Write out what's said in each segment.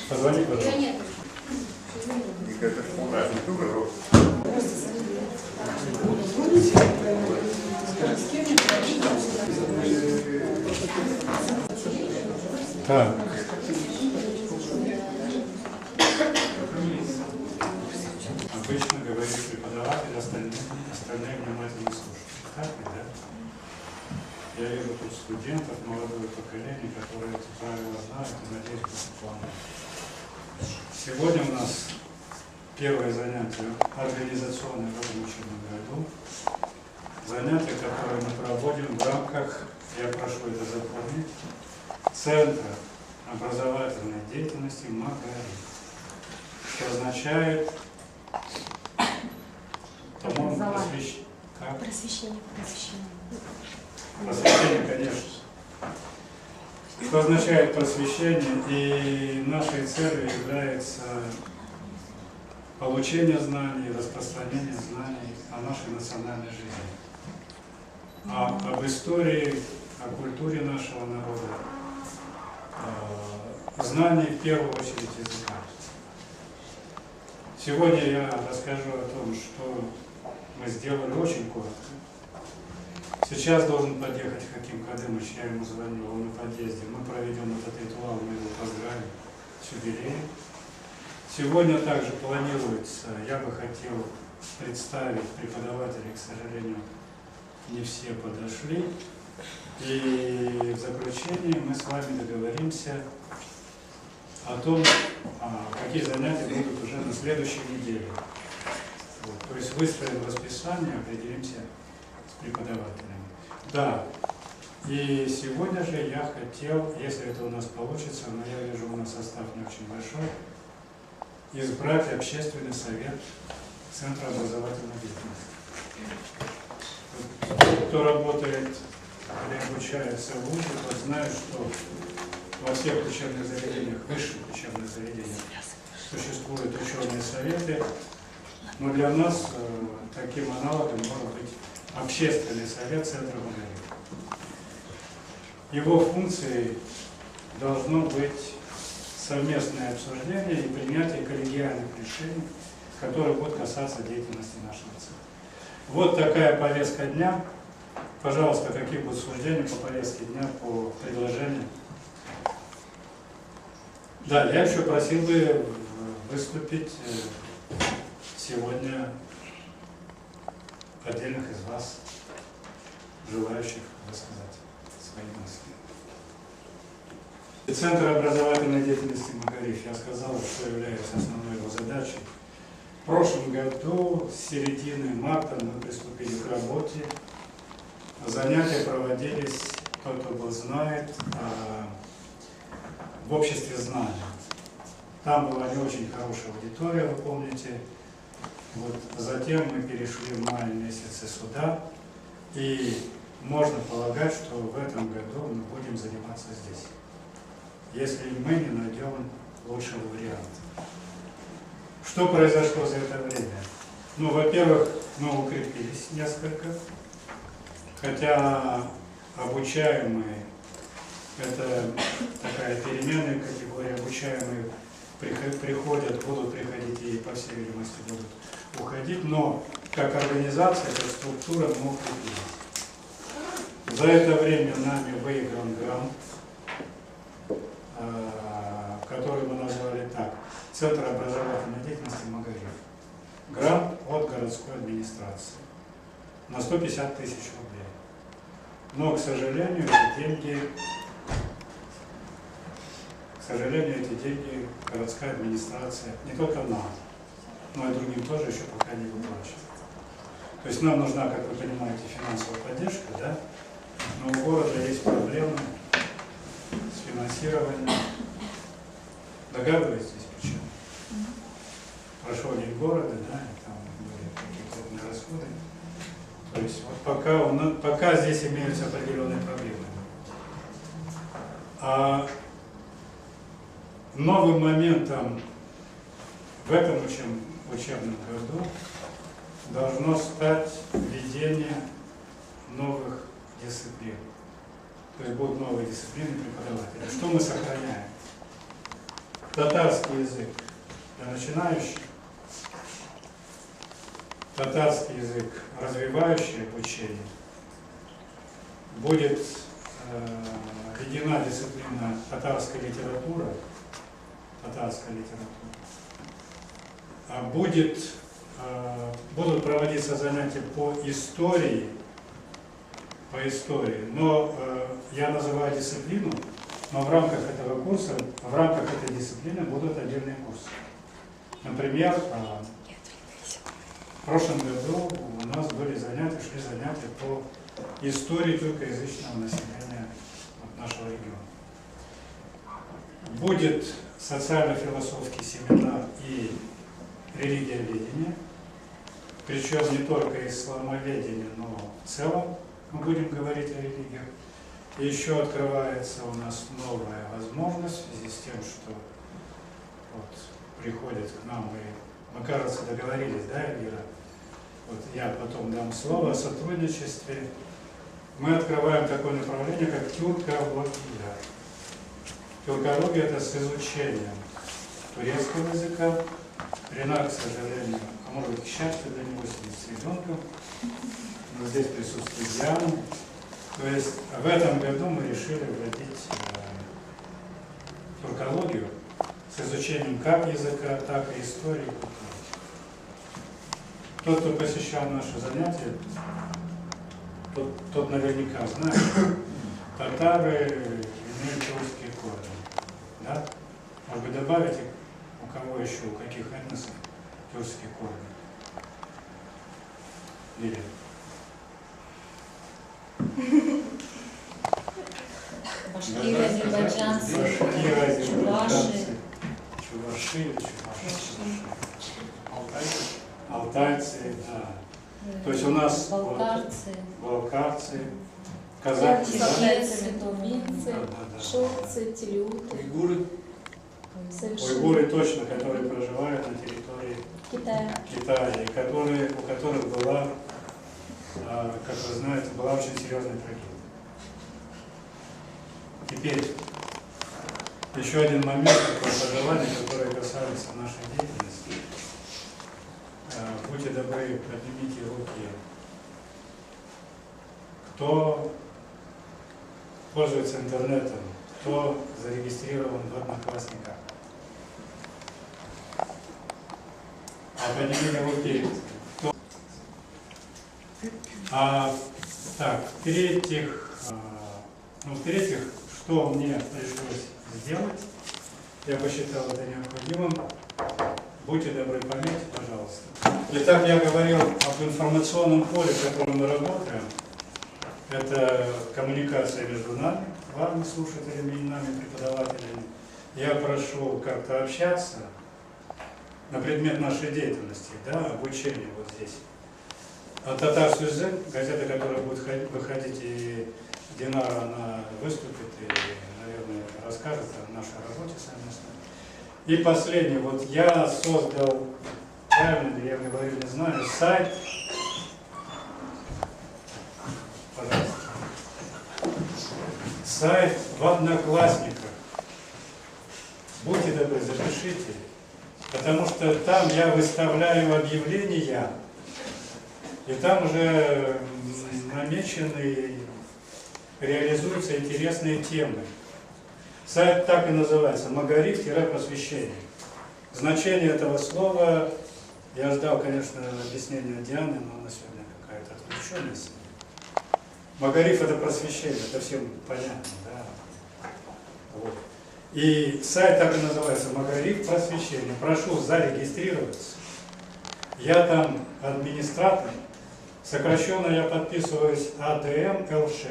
Позвони, пожалуйста. Так. Обычно говорит преподаватель, остальные внимательно слушают. Так ли, да? Я вижу тут студентов, молодое поколение, которые эти правила знают и, надеюсь, будут выполнять. Сегодня у нас первое занятие организационное в этом учебном году. Занятие, которое мы проводим в рамках, я прошу это запомнить, Центра образовательной деятельности МАГАРИФ, что означает, по-моему, просвещение, конечно. Что означает просвещение, и нашей целью является получение знаний, распространение знаний о нашей национальной жизни, об истории, о культуре нашего народа, знаний в первую очередь языка. Сегодня я расскажу о том, что мы сделали очень коротко. Сейчас должен подъехать Хаким Кадымович, я ему звонил, он на подъезде. Мы проведем этот ритуал, мы его поздравим с юбилеем. Сегодня также планируется, я бы хотел представить преподавателей, к сожалению, не все подошли. И в заключении мы с вами договоримся о том, какие занятия будут уже на следующей неделе. Вот. То есть выстроим расписание, определимся с преподавателями. Да, и сегодня же я хотел, если это у нас получится, но я вижу, у нас состав не очень большой, избрать общественный совет Центра образовательной деятельности. Кто работает или обучается в ВУЗе, тот знает, что во всех учебных заведениях, высших учебных заведениях существуют ученые советы, но для нас таким аналогом может быть общественный совет Центра МАГАРИФ. Его функцией должно быть совместное обсуждение и принятие коллегиальных решений, которые будут касаться деятельности нашего центра. Вот такая повестка дня. Пожалуйста, какие будут суждения по повестке дня, по предложению? Да, я еще просил бы выступить сегодня отдельных из вас, желающих высказать свои мысли. Центр образовательной деятельности МАГАРИФ, я сказал, что является основной его задачей. В прошлом году, с середины марта, мы приступили к работе. Занятия проводились, тот, кто был знает, в обществе знаний. Там была не очень хорошая аудитория, вы помните. Вот. Затем мы перешли в мае месяце сюда, и можно полагать, что в этом году мы будем заниматься здесь, если мы не найдем лучшего варианта. Что произошло за это время? Ну, во-первых, мы укрепились несколько, хотя обучаемые, это такая переменная категория, обучаемые приходят, будут приходить и, по всей видимости, будут уходить, но как организация, как структура мы укрепились. За это время нами выигран грант, который мы назвали так: Центр образовательной деятельности МАГАРИФ. Грант от городской администрации на 150 000 рублей. Но, к сожалению, эти деньги городская администрация, не только нам, но и другим тоже еще пока не выплачивает. То есть нам нужна, как вы понимаете, финансовая поддержка, да? Но у города есть проблемы с финансированием. Догадываетесь, почему? Прошел день города, да, и там были какие-то расходы. То есть вот пока здесь имеются определенные проблемы. А новым моментом в этом учебном году должно стать введение новых дисциплин. То есть будут новые дисциплины преподавателей. Что мы сохраняем? Татарский язык для начинающих, татарский язык развивающий обучение. Будет введена дисциплина татарская литература, будут проводиться занятия по истории, но я называю дисциплину, но в рамках этого курса, в рамках этой дисциплины будут отдельные курсы. Например, в прошлом году у нас шли занятия по истории тюркоязычного населения нашего региона. Будет социально-философский семинар и религиоведение, причем не только исламоведение, но в целом мы будем говорить о религиях. И еще открывается у нас новая возможность в связи с тем, что вот приходят к нам, и мы, кажется, договорились, да, Эльвира? Вот я потом дам слово о сотрудничестве. Мы открываем такое направление, как тюркология. Тюркология – это с изучением турецкого языка. Ренат, к сожалению, а может быть, к счастью для него, сидит с ребенком. Но здесь присутствует Диана. То есть в этом году мы решили вводить тюркологию с изучением как языка, так и истории. Тот, кто посещал наши занятия, тот наверняка знает, татары имеют русские корни. Да? Может быть, добавите, у кого еще, у каких этносов тюркские корни? Лилия. Башкиры, азербайджанцы, чуваши, алтайцы, да. То есть у нас балкарцы, казахи, тувинцы, шорцы, телюты, уйгуры точно, которые проживают на территории Китая, и у которых была, как вы знаете, была очень серьезная трагедия. Теперь еще один момент такого пожелания, который касается нашей деятельности. Будьте добры, поднимите руки. Кто пользуется интернетом, кто зарегистрирован в Одноклассниках. А поднимите руки. Так, в-третьих, что мне пришлось сделать, я посчитал это необходимым. Будьте добры, пометьте, пожалуйста. Итак, я говорил об информационном поле, в котором мы работаем. Это коммуникация между нами, вами, слушателями, и нами, преподавателями. Я прошу как-то общаться на предмет нашей деятельности, да, обучения вот здесь. Татарский язык, газета, которая будет выходить, и Динара, она выступит и, наверное, расскажет о нашей работе совместно. И последнее, вот я создал, правильно ли я говорю, не знаю, сайт, пожалуйста, сайт в Одноклассниках. Будьте добры, запишите, потому что там я выставляю объявления, и там уже намечены, реализуются интересные темы. Сайт так и называется «Магариф-просвещение». Значение этого слова, я ждал, конечно, объяснения Дианы, но она сегодня какая-то отвлеченность. Магариф – это просвещение, это всем понятно, да? Вот. И сайт так и называется «Магариф-просвещение». Прошу зарегистрироваться. Я там администратор, сокращенно я подписываюсь АДМ ЛШ.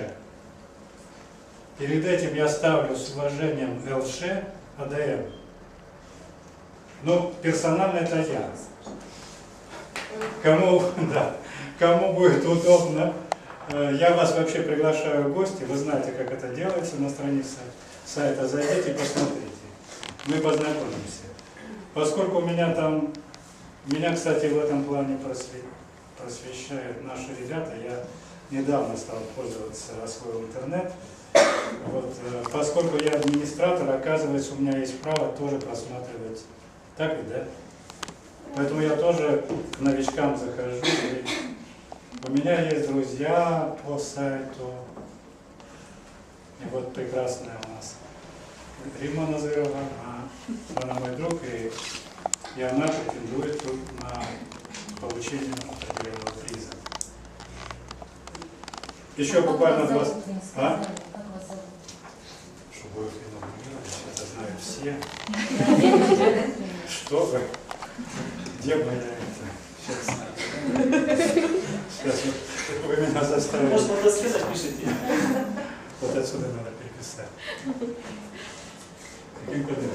Перед этим я ставлю с уважением ЛШ АДМ. Но персонально это я. Кому будет удобно, я вас вообще приглашаю в гости. Вы знаете, как это делается на странице сайта. Зайдите и посмотрите. Мы познакомимся. Поскольку меня, кстати, в этом плане просвещают наши ребята. Я недавно стал пользоваться, освоил интернет. Вот, поскольку я администратор, оказывается, у меня есть право тоже просматривать. Так ведь, да? Поэтому я тоже к новичкам захожу. И у меня есть друзья по сайту. И вот прекрасная у нас Рима Назырова, она мой друг, и она претендует тут на получение определенного приза. Еще буквально 20... Шубоев инаугурировали, это знают все. Что вы? Где моя это? Сейчас вы меня заставили. Может, надо список пишите. Вот отсюда надо переписать. Каким кодом?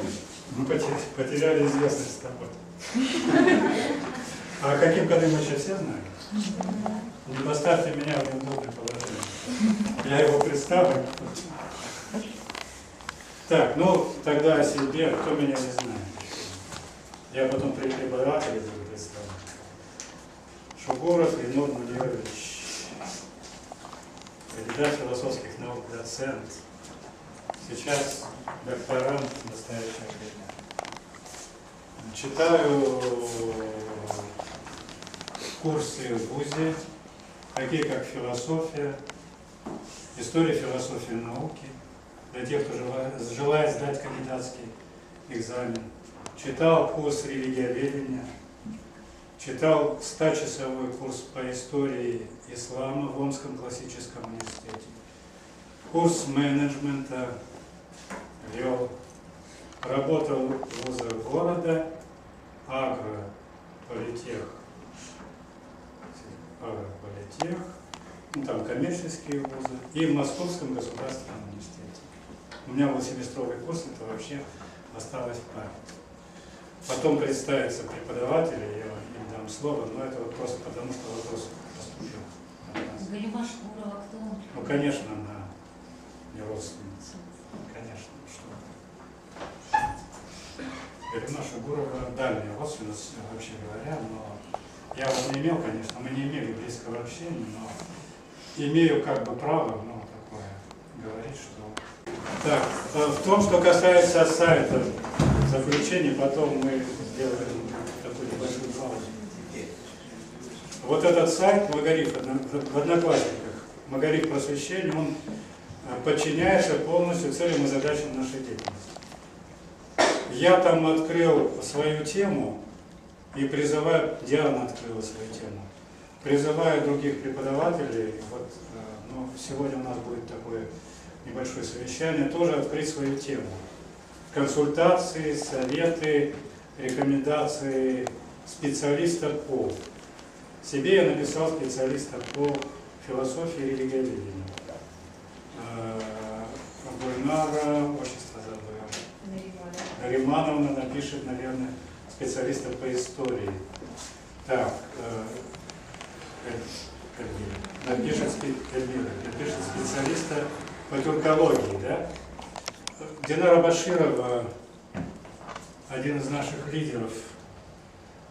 Мы потеряли известность с тобой. А каким кодом мы сейчас все знаем? Не поставьте меня в неудобное положение. Я его представлю. Так, ну тогда о себе, кто меня не знает. Я потом при преподавателе буду представлять. Шугуров Ленор Мудьевич, кандидат философских наук, доцент. Сейчас докторант в настоящее время. Читаю курсы в ВУЗе, такие как философия, история философии науки, для тех, кто желает сдать кандидатский экзамен. Читал курс религиоведения, читал 100-часовой курс по истории ислама в Омском классическом университете, курс менеджмента вел, работал в вузах города, агрополитех, ну, там коммерческие вузы, и в Московском государственном университете. У меня был семестровый курс, это вообще осталось в памяти. Потом представится преподаватель, я им дам слово, но это вот просто потому, что вопрос поступил. Галима Шкурова, кто он? Ну, конечно, она не родственница. Конечно, что. Галима Шугурова дальняя родственница, вообще говоря, но я его не имел, конечно, мы не имели близкого общения, но имею как бы право, ну, такое, говорить, что... Так, в том, что касается сайта, заключение, потом мы сделаем такую небольшую паузу. Вот этот сайт Магариф в Одноклассниках, Магариф просвещения, он подчиняется полностью целям и задачам нашей деятельности. Я там открыл свою тему и призываю, Диана открыла свою тему, призываю других преподавателей, вот, ну, сегодня у нас будет такое небольшое совещание, тоже открыть свою тему. Консультации, советы, рекомендации специалиста по. Себе я написал специалиста по философии и религиоведению. Гульнара, отчество забыл. Наримановна напишет, наверное, специалиста по истории. Так, напишет специалиста по тюркологии, да? Динара Баширова, один из наших лидеров,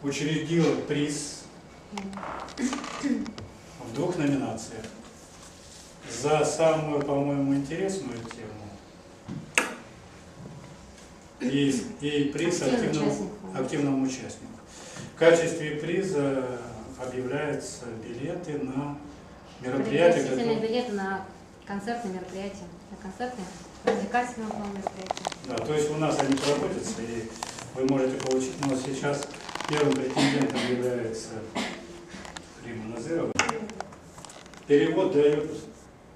учредил приз в 2 номинациях за самую, по-моему, интересную тему и приз активному участнику. В качестве приза объявляются билеты на мероприятия. Пригласительные билеты на концертные мероприятия, на концертные развлекательные мероприятия. Да, то есть у нас они проводятся, и вы можете получить, но сейчас первым претендентом является Рима Назырова. Перевод дают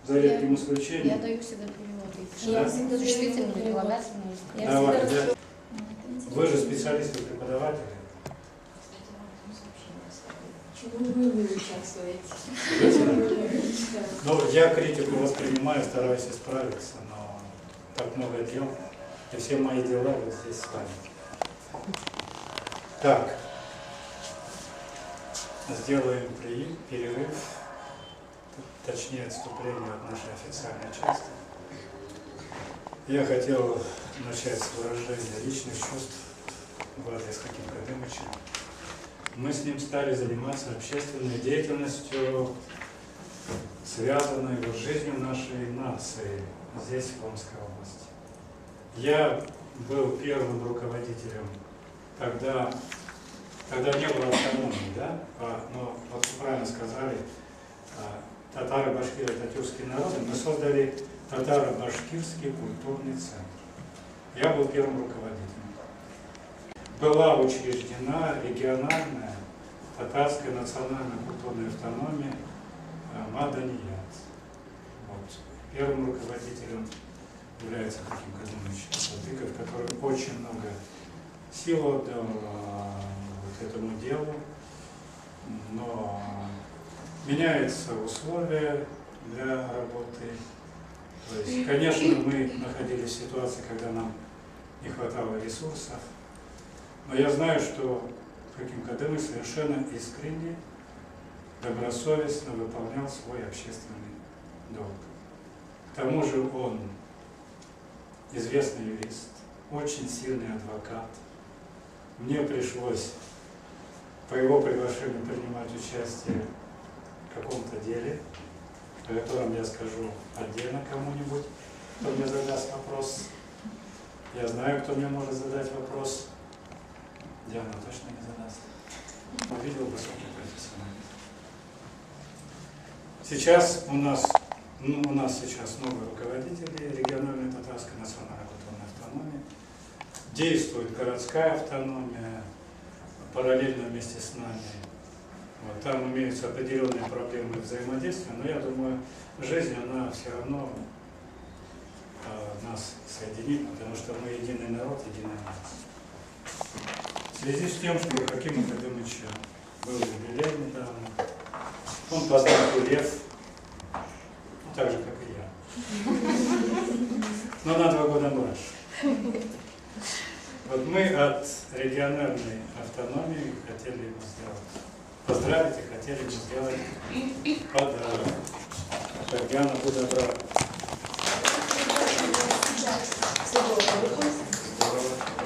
за редким исключением. Я даю всегда переводы. Да? Существительные, прилагательные. Давай, да. Вы же специалисты, преподаватели. Чего вы участвуете? Ну, я критику воспринимаю, стараюсь исправиться, но так много дел, и все мои дела вот здесь с вами. Так, сделаем перерыв, точнее отступление от нашей официальной части. Я хотел начать с выражения личных чувств в адрес Хакима Кадымовича. мы с ним стали заниматься общественной деятельностью, связанной с жизнью нашей нации здесь, в Омской области. Я был первым руководителем, когда не было автономии, да? Но вот вы правильно сказали, татары, башкиры, это тюркские народы, мы создали татаро-башкирский культурный центр. Я был первым руководителем. Была учреждена региональная татарская национальная культурная автономия Маданият. Вот. Первым руководителем является Хаким Кадымович Садыков, который очень много сил отдал вот этому делу, но меняются условия для работы. То есть, конечно, мы находились в ситуации, когда нам не хватало ресурсов, но я знаю, что Хаким Кадымович совершенно искренне, добросовестно выполнял свой общественный долг. К тому же он известный юрист, очень сильный адвокат. Мне пришлось по его приглашению принимать участие в каком-то деле, о котором я скажу отдельно кому-нибудь, кто мне задаст вопрос. Я знаю, кто мне может задать вопрос. Диана точно не задаст. Увидел высокий профессионализм. Сейчас у нас сейчас новые руководители региональной татарской национальной культурной автономии. Действует городская автономия параллельно вместе с нами. Вот, там имеются определенные проблемы взаимодействия, но я думаю, жизнь, она все равно нас соединит, потому что мы единый народ, единая нация. В связи с тем, что у Хакима Кадымовича был юбилей недавно, он по знаку Лев, так же, как и я, но на 2 года младше. Вот мы от региональной автономии хотели ему сделать, поздравить и хотели ему сделать подарок. Так, Диана, будь добра.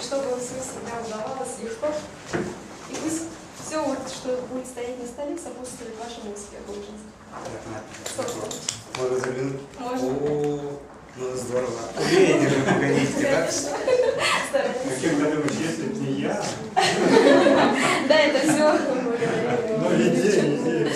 Чтобы все всегда удавалось легко. И пусть все, вот, что будет стоять на столе, сопутствует вашему успеху в жизни. Можно заглянуть? Можно. О, ну здорово. Уверение же погодите, да? Хаким Кадымович, если бы не я, Да, это все благодаря но идея.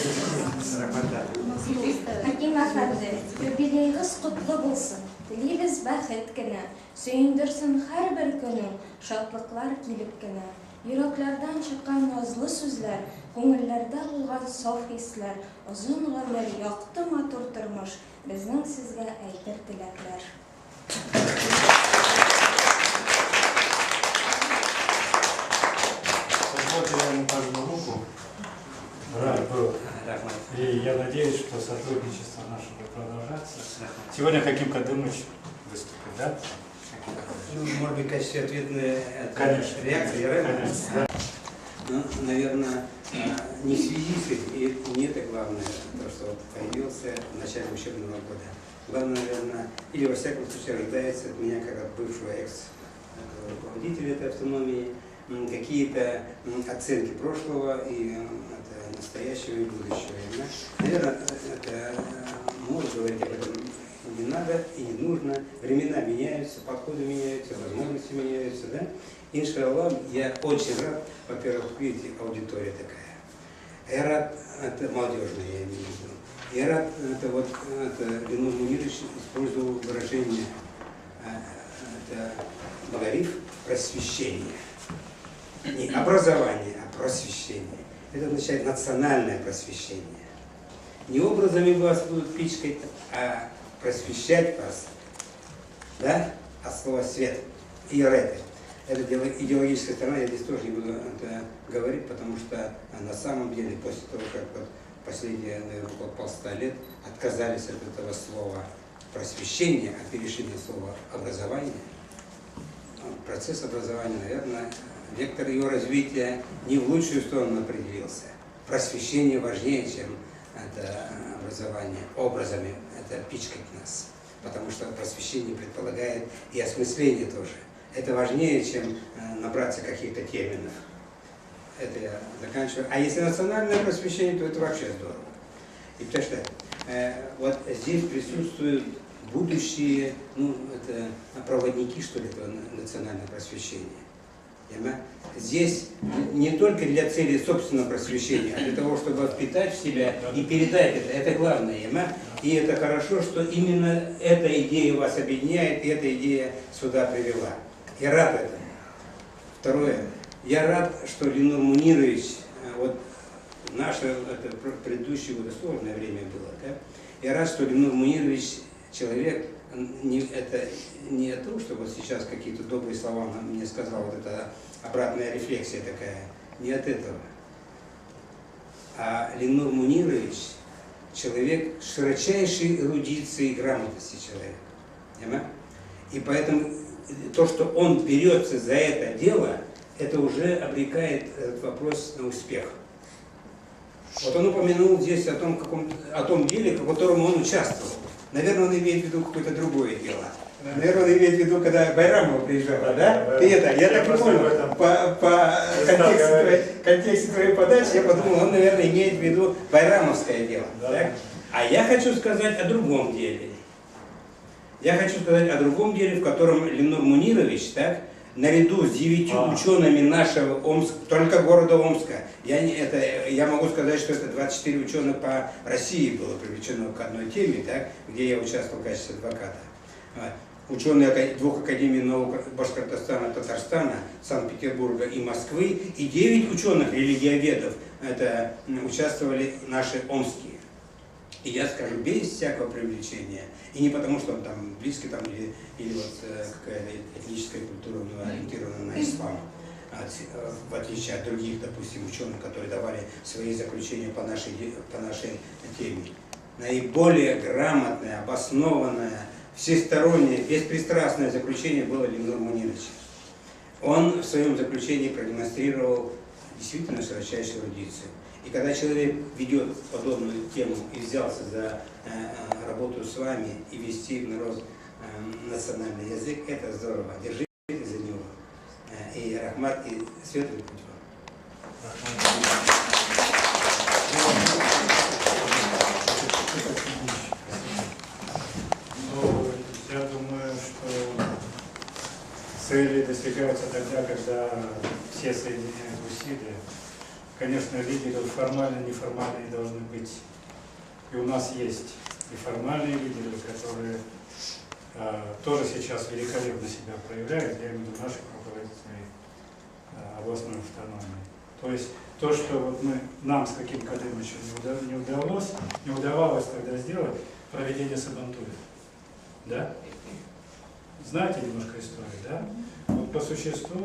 Хаким Әфәнде, юбилейгіз құтлы булсын. Тілейбіз бәхет кенә, сөендерсін һәрбер көнің, шатлыклар килеп кенә. Йөрәкләрдән чыккан назлы сүзләр, күңелләрдә булган саф хисләр, озын гомер, якты матур тормыш, безнең сезгә әйтер теләкләр. Позвольте, я ему пожму руку. Рад был. И я надеюсь, что сотрудничество наше будет продолжаться. Сегодня Хаким Кадымович выступит, да? Ну, может быть, в качестве ответной Конечно. реакции, Конечно, да. Ну, наверное, не в связи с этим, и не это главное, то, что вот появился в начале учебного года. Главное, наверное, или во всяком случае ожидается от меня, как от бывшего экс-руководителя этой автономии, какие-то оценки прошлого и настоящего и будущего. Наверное, это может говорить об этом не надо и не нужно. Времена меняются, подходы меняются, возможности меняются. Да? Иншаллах, я очень рад, во-первых, видите, аудитория такая. Я рад, это молодежная, я имею в виду. Я рад, это вот Ленор Мунирович использовал выражение Магариф просвещение. Не образование, а просвещение. Это означает национальное просвещение. Не образами вас будут пичкать, а просвещать вас, да, от слова свет и рэты. Это идеологическая сторона, я здесь тоже не буду это говорить, потому что на самом деле после того, как вот последние, наверное, около 100 лет отказались от этого слова просвещение, а перешли на слово образование, процесс образования, наверное, вектор его развития не в лучшую сторону определился. Просвещение важнее, чем это образование образами, это пичкать нас. Потому что просвещение предполагает и осмысление тоже. Это важнее, чем набраться каких-то терминов. это я заканчиваю. А если национальное просвещение, то это вообще здорово. И потому что вот здесь присутствуют будущие, ну, это проводники, что ли, этого национального просвещения. Здесь не только для цели собственного просвещения, а для того, чтобы впитать в себя и передать это. Это главное. И это хорошо, что именно эта идея вас объединяет, и эта идея сюда привела. Я рад этому. Второе. Я рад, что Ленур Мунирович, вот наше это предыдущее сложное время было, да? Я рад, что Ленур Мунирович человек, это не то, что вот сейчас какие-то добрые слова мне сказал, вот эта обратная рефлексия такая, не от этого. А Ленур Мунирович человек с широчайшей эрудицией и грамотности человек. Понимаете? И поэтому то, что он берется за это дело, это уже обрекает этот вопрос на успех. Вот он упомянул здесь о том деле, в котором он участвовал. Наверное, он имеет в виду какое-то другое дело. Наверное, он имеет в виду, когда Байрамова приезжала, да? Я так и понял, по контексте твоей подачи, я подумал, он, наверное, имеет в виду байрамовское дело. Так? А я хочу сказать о другом деле. Я хочу сказать о другом деле, в котором Ленур Мунирович, так, наряду с 9 учеными нашего Омска, только города Омска, я могу сказать, что это 24 ученых по России было привлечено к одной теме, так, где я участвовал в качестве адвоката. Ученые двух академий Нового Башкортостана, Татарстана, Санкт-Петербурга и Москвы, и 9 ученых религиоведов это участвовали наши омские. И я скажу, без всякого привлечения. И не потому, что он там близкий там, или вот какая-то этническая культура у него ориентирована на ислам, в отличие от других, допустим, ученых, которые давали свои заключения по нашей теме. Наиболее грамотное, обоснованное, всестороннее, беспристрастное заключение было Ленур Мунирович. Он в своем заключении продемонстрировал действительно широчайшую эрудицию. И когда человек ведет подобную тему и взялся за работу с вами и вести в народ национальный язык, это здорово. Держитесь за него. И рахмат, и светлый путь вам. Я думаю, что цели достигаются тогда, когда все соединяют усилия. Конечно, лидеры формально, неформальные должны быть. И у нас есть и формальные лидеры, которые тоже сейчас великолепно себя проявляют, я имею в виду наших руководителей областной автономии. То есть то, что вот нам с Хаким Кадымовичем не удавалось тогда сделать, проведение Сабантуя. Да? Знаете немножко историю, да? Вот по существу,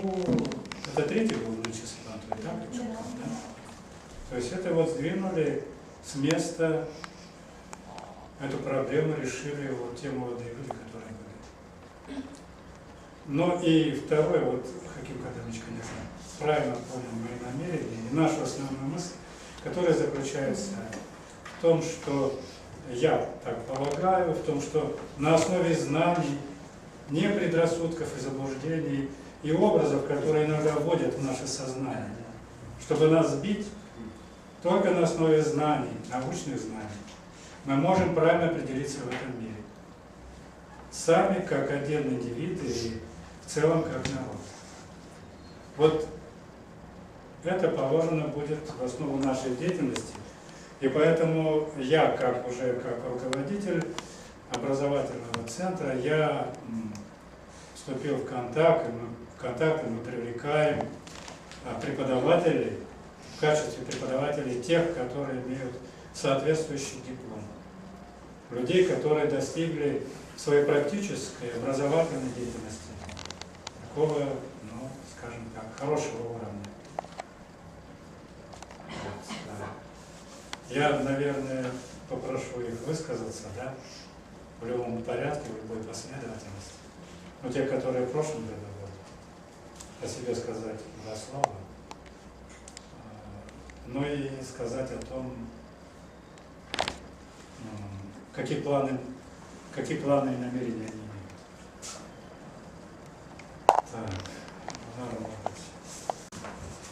это третий был нынче Сабантуй, да? Да? То есть это вот сдвинули с места, эту проблему решили вот те молодые люди, которые были. Но и второе, вот Хаким Кадымович, конечно, правильно понял мои намерения, и нашу основную мысль, которая заключается в том, что я так полагаю, в том, что на основе знаний, не предрассудков и заблуждений, и образов, которые иногда вводят в наше сознание, чтобы нас сбить, только на основе знаний, научных знаний, мы можем правильно определиться в этом мире. Сами, как отдельные индивиды и в целом, как народ. Вот это положено будет в основу нашей деятельности. И поэтому я, как руководитель образовательного центра, я вступил в контакт, и мы привлекаем преподавателей, в качестве преподавателей тех, которые имеют соответствующий диплом. Людей, которые достигли своей практической образовательной деятельности такого, ну, скажем так, хорошего уровня. Вот, да. Я, наверное, попрошу их высказаться, да, в любом порядке, в любой последовательности. Но те, которые в прошлом году были, о себе сказать два слова. Ну и сказать о том, какие планы и намерения они имеют. Так,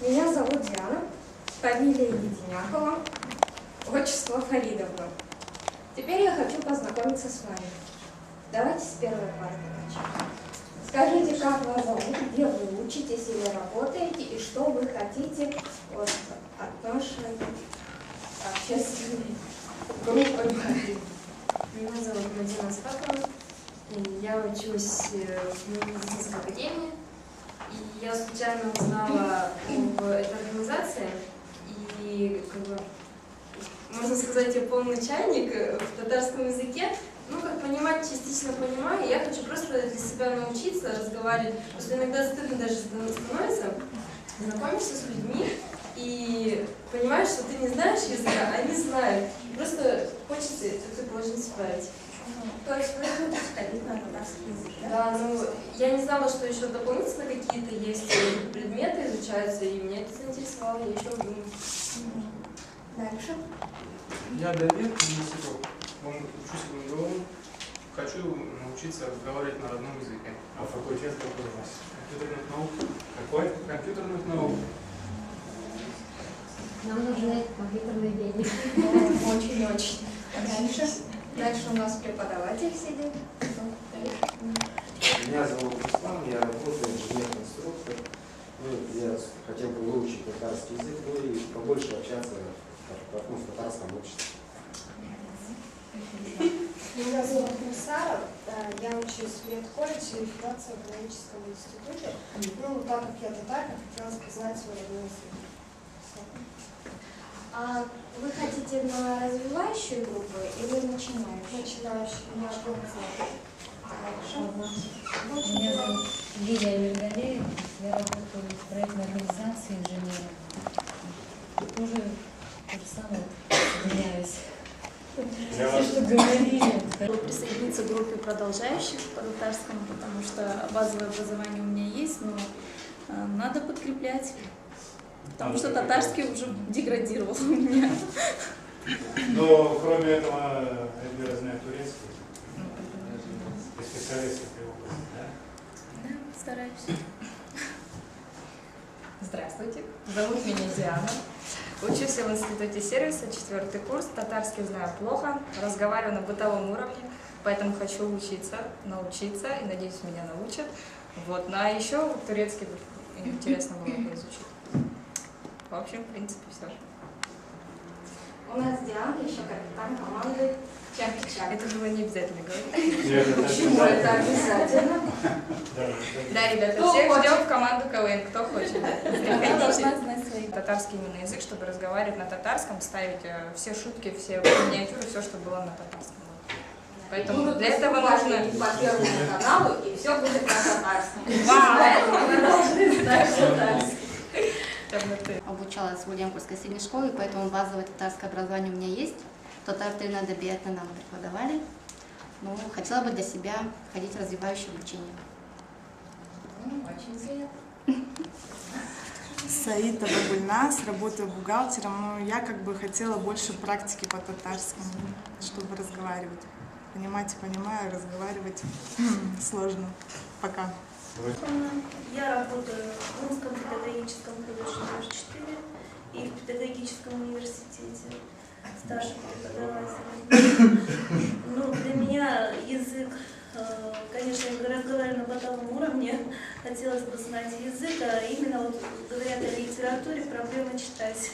Меня зовут Диана, фамилия Единякова, отчество Фаридовна. Теперь я хочу познакомиться с вами. Давайте с первой парты начнем. Скажите, как вас зовут, где вы учитесь или работаете, и что вы хотите от нашей общественной группы? Меня зовут Мадина Спакова, я учусь в медицинской академии, и я случайно узнала об этой организации, и, как бы, можно сказать, я полный чайник в татарском языке. Ну, как понимать, частично понимаю, я хочу просто для себя научиться разговаривать, потому что иногда стыдно даже становится, знакомишься с людьми и понимаешь, что ты не знаешь языка, а они знают. Просто хочется эту должность справить. То есть вы будете ходить на татарский язык, да? Да, ну, я не знала, что еще дополнительно какие-то есть предметы изучаются, и меня это заинтересовало, я еще думаю. Дальше. Я Давид, учусь в МГУ, хочу научиться разговаривать на родном языке. А факультет какой у вас? Компьютерных наук? Какой? Компьютерных наук. Нам нужны компьютерные гении. Очень-очень. Дальше у нас преподаватель сидит. Меня зовут Руслан, я работаю инженер-конструктор. Я хотел бы выучить татарский язык, и побольше общаться в татарском обществе. Меня зовут Мусара, я учусь в медколледже и финансово-экономическом институте. Ну, так как я татарка, хотелось познать свой родной язык. А вы хотите на развивающую группу или начинающую? Начинающий, я Меня зовут Лилия Миргалеева, я работаю в проектной организации инженера. Тоже то же самое, соединяюсь. Все, что говорили. Присоединиться к группе продолжающих по татарскому, потому что базовое образование у меня есть, но надо подкреплять, потому что татарский уже деградировал у меня. Но кроме этого, Эльвира знает турецкий. И специалист этой области, да? Да, стараюсь. Здравствуйте, зовут меня Диана. Учусь в институте сервиса, 4-й курс. Татарский знаю плохо, разговариваю на бытовом уровне, поэтому хочу учиться, научиться, и надеюсь, меня научат. Вот. Ну, а еще турецкий интересно было бы изучить. В общем, в принципе, все. У нас Диана, еще капитан команды Чак-Чак. Это было не обязательно говорить. Почему это обязательно? Да, ребята, Кто всех хочет? ждем в команду КВН, кто хочет. Я должна знать свои. Татарский именно язык, чтобы разговаривать на татарском, ставить все шутки, все миниатюры, все, что было на татарском. Поэтому Будут для этого выступать нужно... по Первому каналу, и все будет на татарском. Вау! Вы должны знать татарский. Обучалась в Ульяновской средней школе, поэтому базовое татарское образование у меня есть. Татар-тыльное адабиятны нам преподавали. Но хотела бы для себя ходить в развивающее обучение. Очень приятно. Саитова Гульнас, работаю бухгалтером, но я как бы хотела больше практики по татарскому, чтобы разговаривать. Понимать и понимаю, разговаривать сложно пока. Я работаю в Русском педагогическом колледже номер 4 и в педагогическом университете старшим преподавателем. Ну, для меня язык, конечно, я разговариваю на бытовом уровне, хотелось бы знать язык, а именно вот говорят о литературе, проблема читать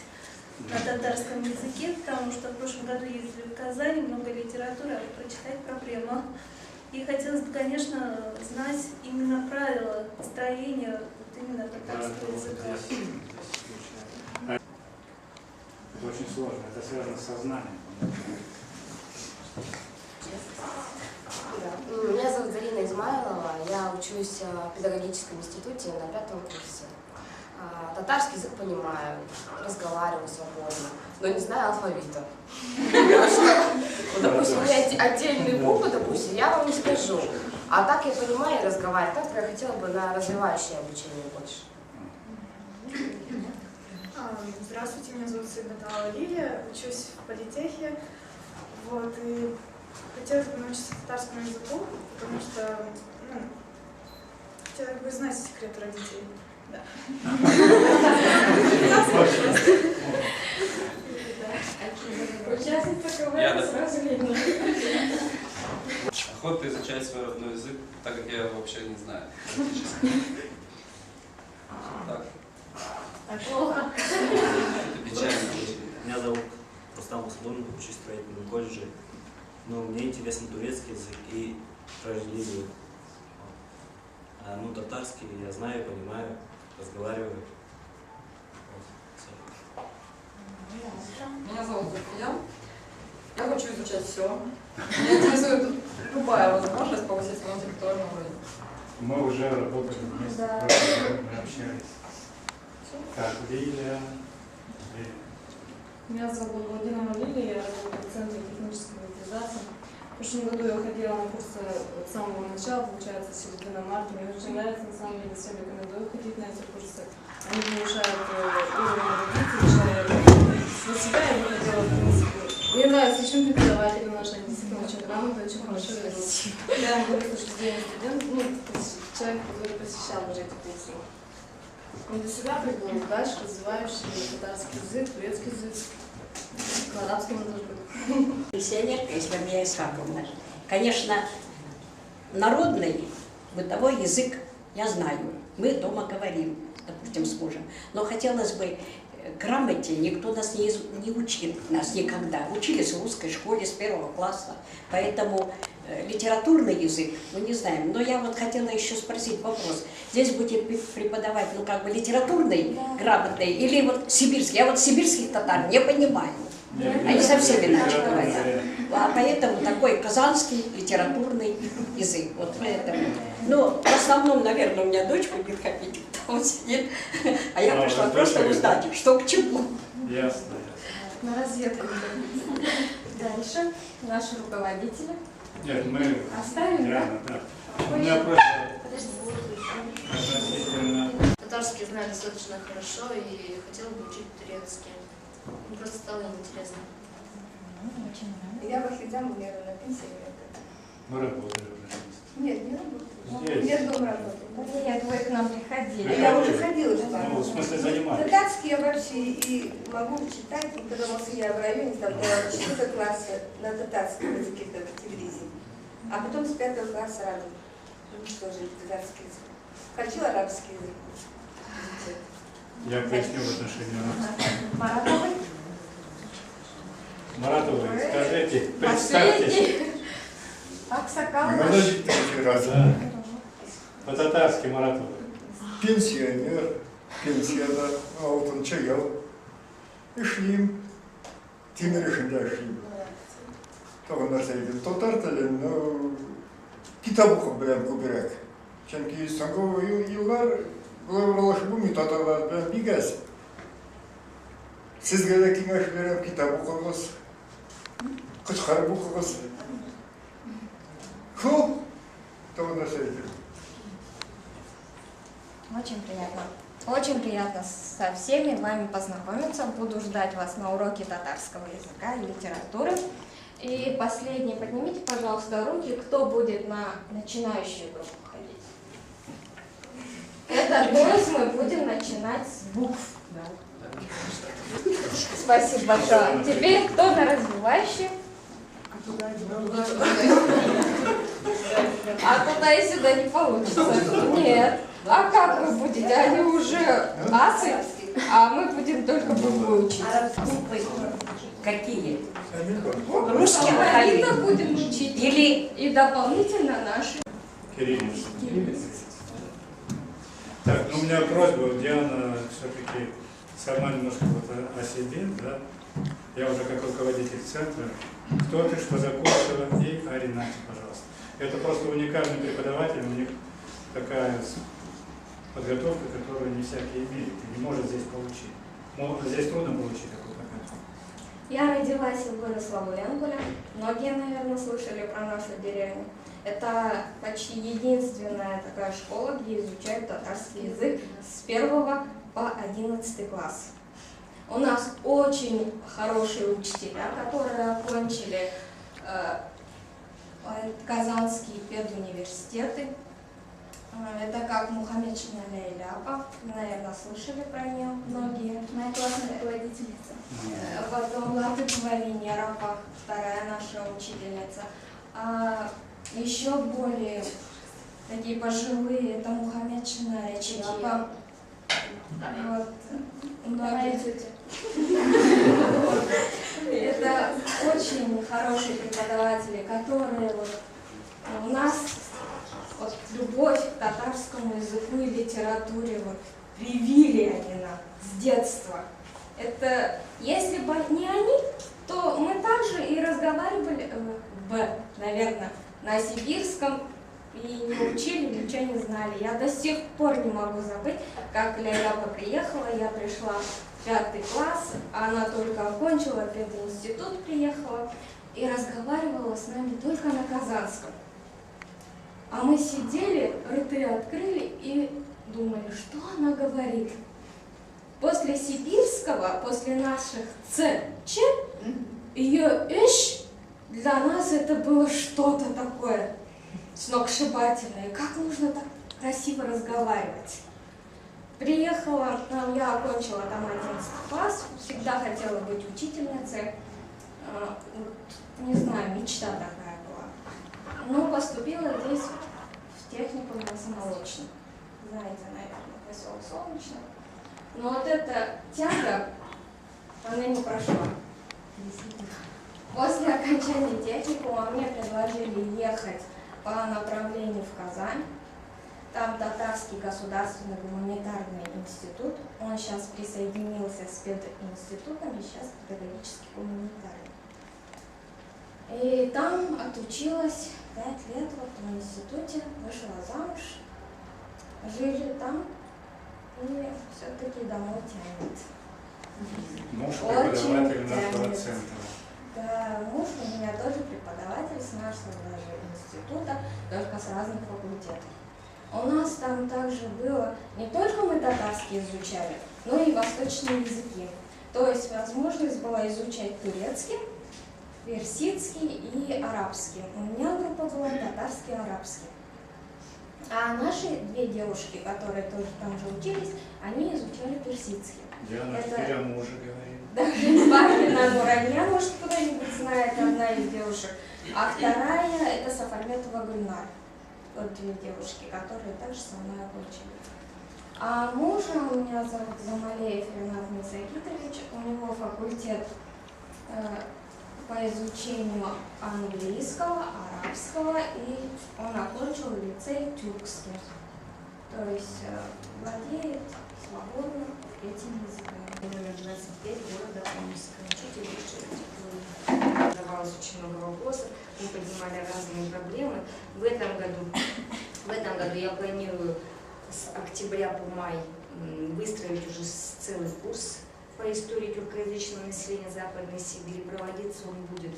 на татарском языке, потому что в прошлом году ездили в Казань, много литературы, а прочитать проблема. И хотелось бы, конечно, знать именно правила построения вот именно татарского языка. Это очень сложно, это связано с сознанием. Меня зовут Зарина Измайлова, я учусь в педагогическом институте на 5-м курсе. Татарский язык понимаю, разговариваю свободно, но не знаю алфавита. Допустим, у меня отдельные буквы, допустим, я вам не скажу. А так я понимаю и разговариваю. Так я хотела бы на развивающее обучение больше. Здравствуйте, меня зовут Сыгатова Лилия, учусь в политехе. Вот, и хотелось бы научиться татарскому языку, потому что хотелось бы знать секреты родителей. Участница Я КВН сразу видно. Охота изучать свой родной язык, так как я его вообще не знаю. Так. Плохо. Это печально. Меня зовут Рустам Усмурин, учусь в строительном колледже. Но мне интересен турецкий язык и про религию. Ну, татарский я знаю, понимаю, разговариваю. Меня зовут Зульфия. Я хочу изучать все. Меня интересует любая возможность повысить свой интеллектуальный уровень. Мы уже работали вместе, Да. мы общались. Так, Лилия. Меня зовут Владимира Лилия, я работаю в Центре технической монетизации. В прошлом году я ходила на курсы с самого начала, получается, с середины марта. Мне очень нравится, на самом деле, всем рекомендую ходить на эти курсы. Они повышают уровень эрудиции человека. Для себя я бы хотела, в принципе. Мне нравится, чем преподаватели наши, они действительно очень грамотные, очень хорошо ведут. Я вам говорю, что я не студент, ну, человек, который посещал уже эти курсы. Но для себя придумал дальше развивающий татарский язык, турецкий язык. На арабском тоже будет. Пенсионерка Исламия Исхаковна. Конечно, народный бытовой язык я знаю. Мы дома говорим, допустим, с мужем. Но хотелось бы грамоте, никто нас не учил, нас никогда. Учились в русской школе с 1 класса. Поэтому литературный язык мы не знаем. Но я вот хотела еще спросить вопрос. Здесь будете преподавать, ну, как бы литературный, грамотный, или вот сибирский? Я вот сибирских татар не понимаю. Они совсем иначе говорят. А поэтому такой казанский литературный язык. Вот поэтому. Ну, в основном, наверное, у меня дочь будет ходить, он сидит. А я пришла просто узнать, что к чему. Ясно. На разведку. Дальше наши руководители. Нет, мы оставим, реально, да? У меня просто относительно... Татарский знаю достаточно хорошо и хотела бы учить турецкий. Мне просто стало интересно. Я Вахидзам, я на пенсии. Мы работали уже. Нет, не работаю. Здесь. Я дома работаю. Нет, вы к нам приходили. Я уже ходила сюда. Ну, в смысле, занимались. Татарский я вообще и могу читать, потому что я в районе там до 4 класса на татарском языке по телевизии. А потом с 5 класса работаю. Тоже татарский язык. Хочу арабский язык. Я поясню в отношении арабского. Маратовый. Маратовый, скажите, представьтесь. Аксакал. Да. По-татарски Маратовый. Пенсионер, пенсияда алтын чаял. Эшлим, темір эшлим. Тағы нәрсе айтып, татар тілін, китап оқып білем көбірек. Чөнки соңғы еллар бұлар аралашып булмый татарлар белән бик әз. Сезгә дә киңәш бирәм, китап укыгыз, кычкырып укыгыз. Ху, тағы нәрсе айтып. Очень приятно. Очень приятно со всеми вами познакомиться. Буду ждать вас на уроке татарского языка и литературы. И последний, поднимите, пожалуйста, руки, кто будет на начинающую группу ходить. Этот курс мы будем начинать с букв. Спасибо большое. Теперь кто на развивающий? А туда и сюда не получится. Нет. А как вы будете? Они уже асы, а мы будем только буквы учить. Какие? Русский алфавит будем учить. Или и дополнительно наши. Кириллица. Так, ну у меня просьба, Диана, все-таки сама немножко вот о себе, да? Я уже как руководитель центра. Кто ты, что закончила, и о Ренате, пожалуйста. Это просто уникальный преподаватель, у них такая подготовка, которую не всякий имеет, и не может здесь получить. Здесь трудно получить такую подготовку. Я родилась и выросла в Уренгуле. Многие, наверное, слышали про нашу деревню. Это почти единственная такая школа, где изучают татарский язык с 1 по 11 класс. У нас очень хорошие учителя, которые окончили казанские педуниверситеты. Это как Мухаммедшина Лейляпа, наверное, слышали про нее многие. Моя классная руководительница. Потом Латыпова Венерапа, вторая наша учительница. А еще более такие пожилые, это Мухаммедшина Речиапа. Вот. Моя тетя. Это очень хорошие преподаватели, которые вот у нас вот любовь к татарскому языку и литературе вот привили они нам с детства. Это если бы не они, то мы также и разговаривали наверное, на сибирском и не учили, ничего не знали. Я до сих пор не могу забыть, как Ляляпа приехала, я пришла в 5 класс, она только окончила, в пединститут приехала и разговаривала с нами только на казанском. А мы сидели, рты открыли и думали, что она говорит. После сибирского, после наших ц, ч, ее ищ, для нас это было что-то такое сногсшибательное. Как нужно так красиво разговаривать? Приехала, я окончила там 11 класс, всегда хотела быть учительницей. Не знаю, мечта такая была. Но поступила здесь в техникум лесомолочный. Знаете, наверное, поселок Солнечный. Но вот эта тяга, она не прошла. После окончания техникума мне предложили ехать по направлению в Казань. Там Татарский государственный гуманитарный институт. Он сейчас присоединился с пединститутом и сейчас педагогический гуманитарий. И там отучилась 5 лет в этом институте, вышла замуж, жили там и все-таки домой тянет. Муж Очень преподаватель нашего тянет. центра. Да, муж у меня тоже преподаватель с нашего даже института, только с разных факультетов. У нас там также было, не только мы татарский изучали, но и восточные языки. То есть возможность была изучать турецкий, персидский и арабский. У меня группа была татарский и арабский. А наши 2 девушки, которые тоже там же учились, они изучали персидский. Диана Это- теперь о муже говорит. Даже Бахина Нуранья, может, кто-нибудь знает, одна из девушек. А вторая – это Сафарметова Гульнар. Вот 2 девушки, которые также со мной окончили. А мужа у меня зовут Замалеев Ренат Мисагитович. У него факультет по изучению английского, арабского, и он окончил лицей тюркский. То есть владеет свободно этими языками. Номер 25 города Омска. Учитель высшей категории. Задавалось очень много вопросов, мы поднимали разные проблемы. В этом году я планирую с октября по май выстроить уже целый курс по истории тюркоязычного населения Западной Сибири. Проводиться он будет,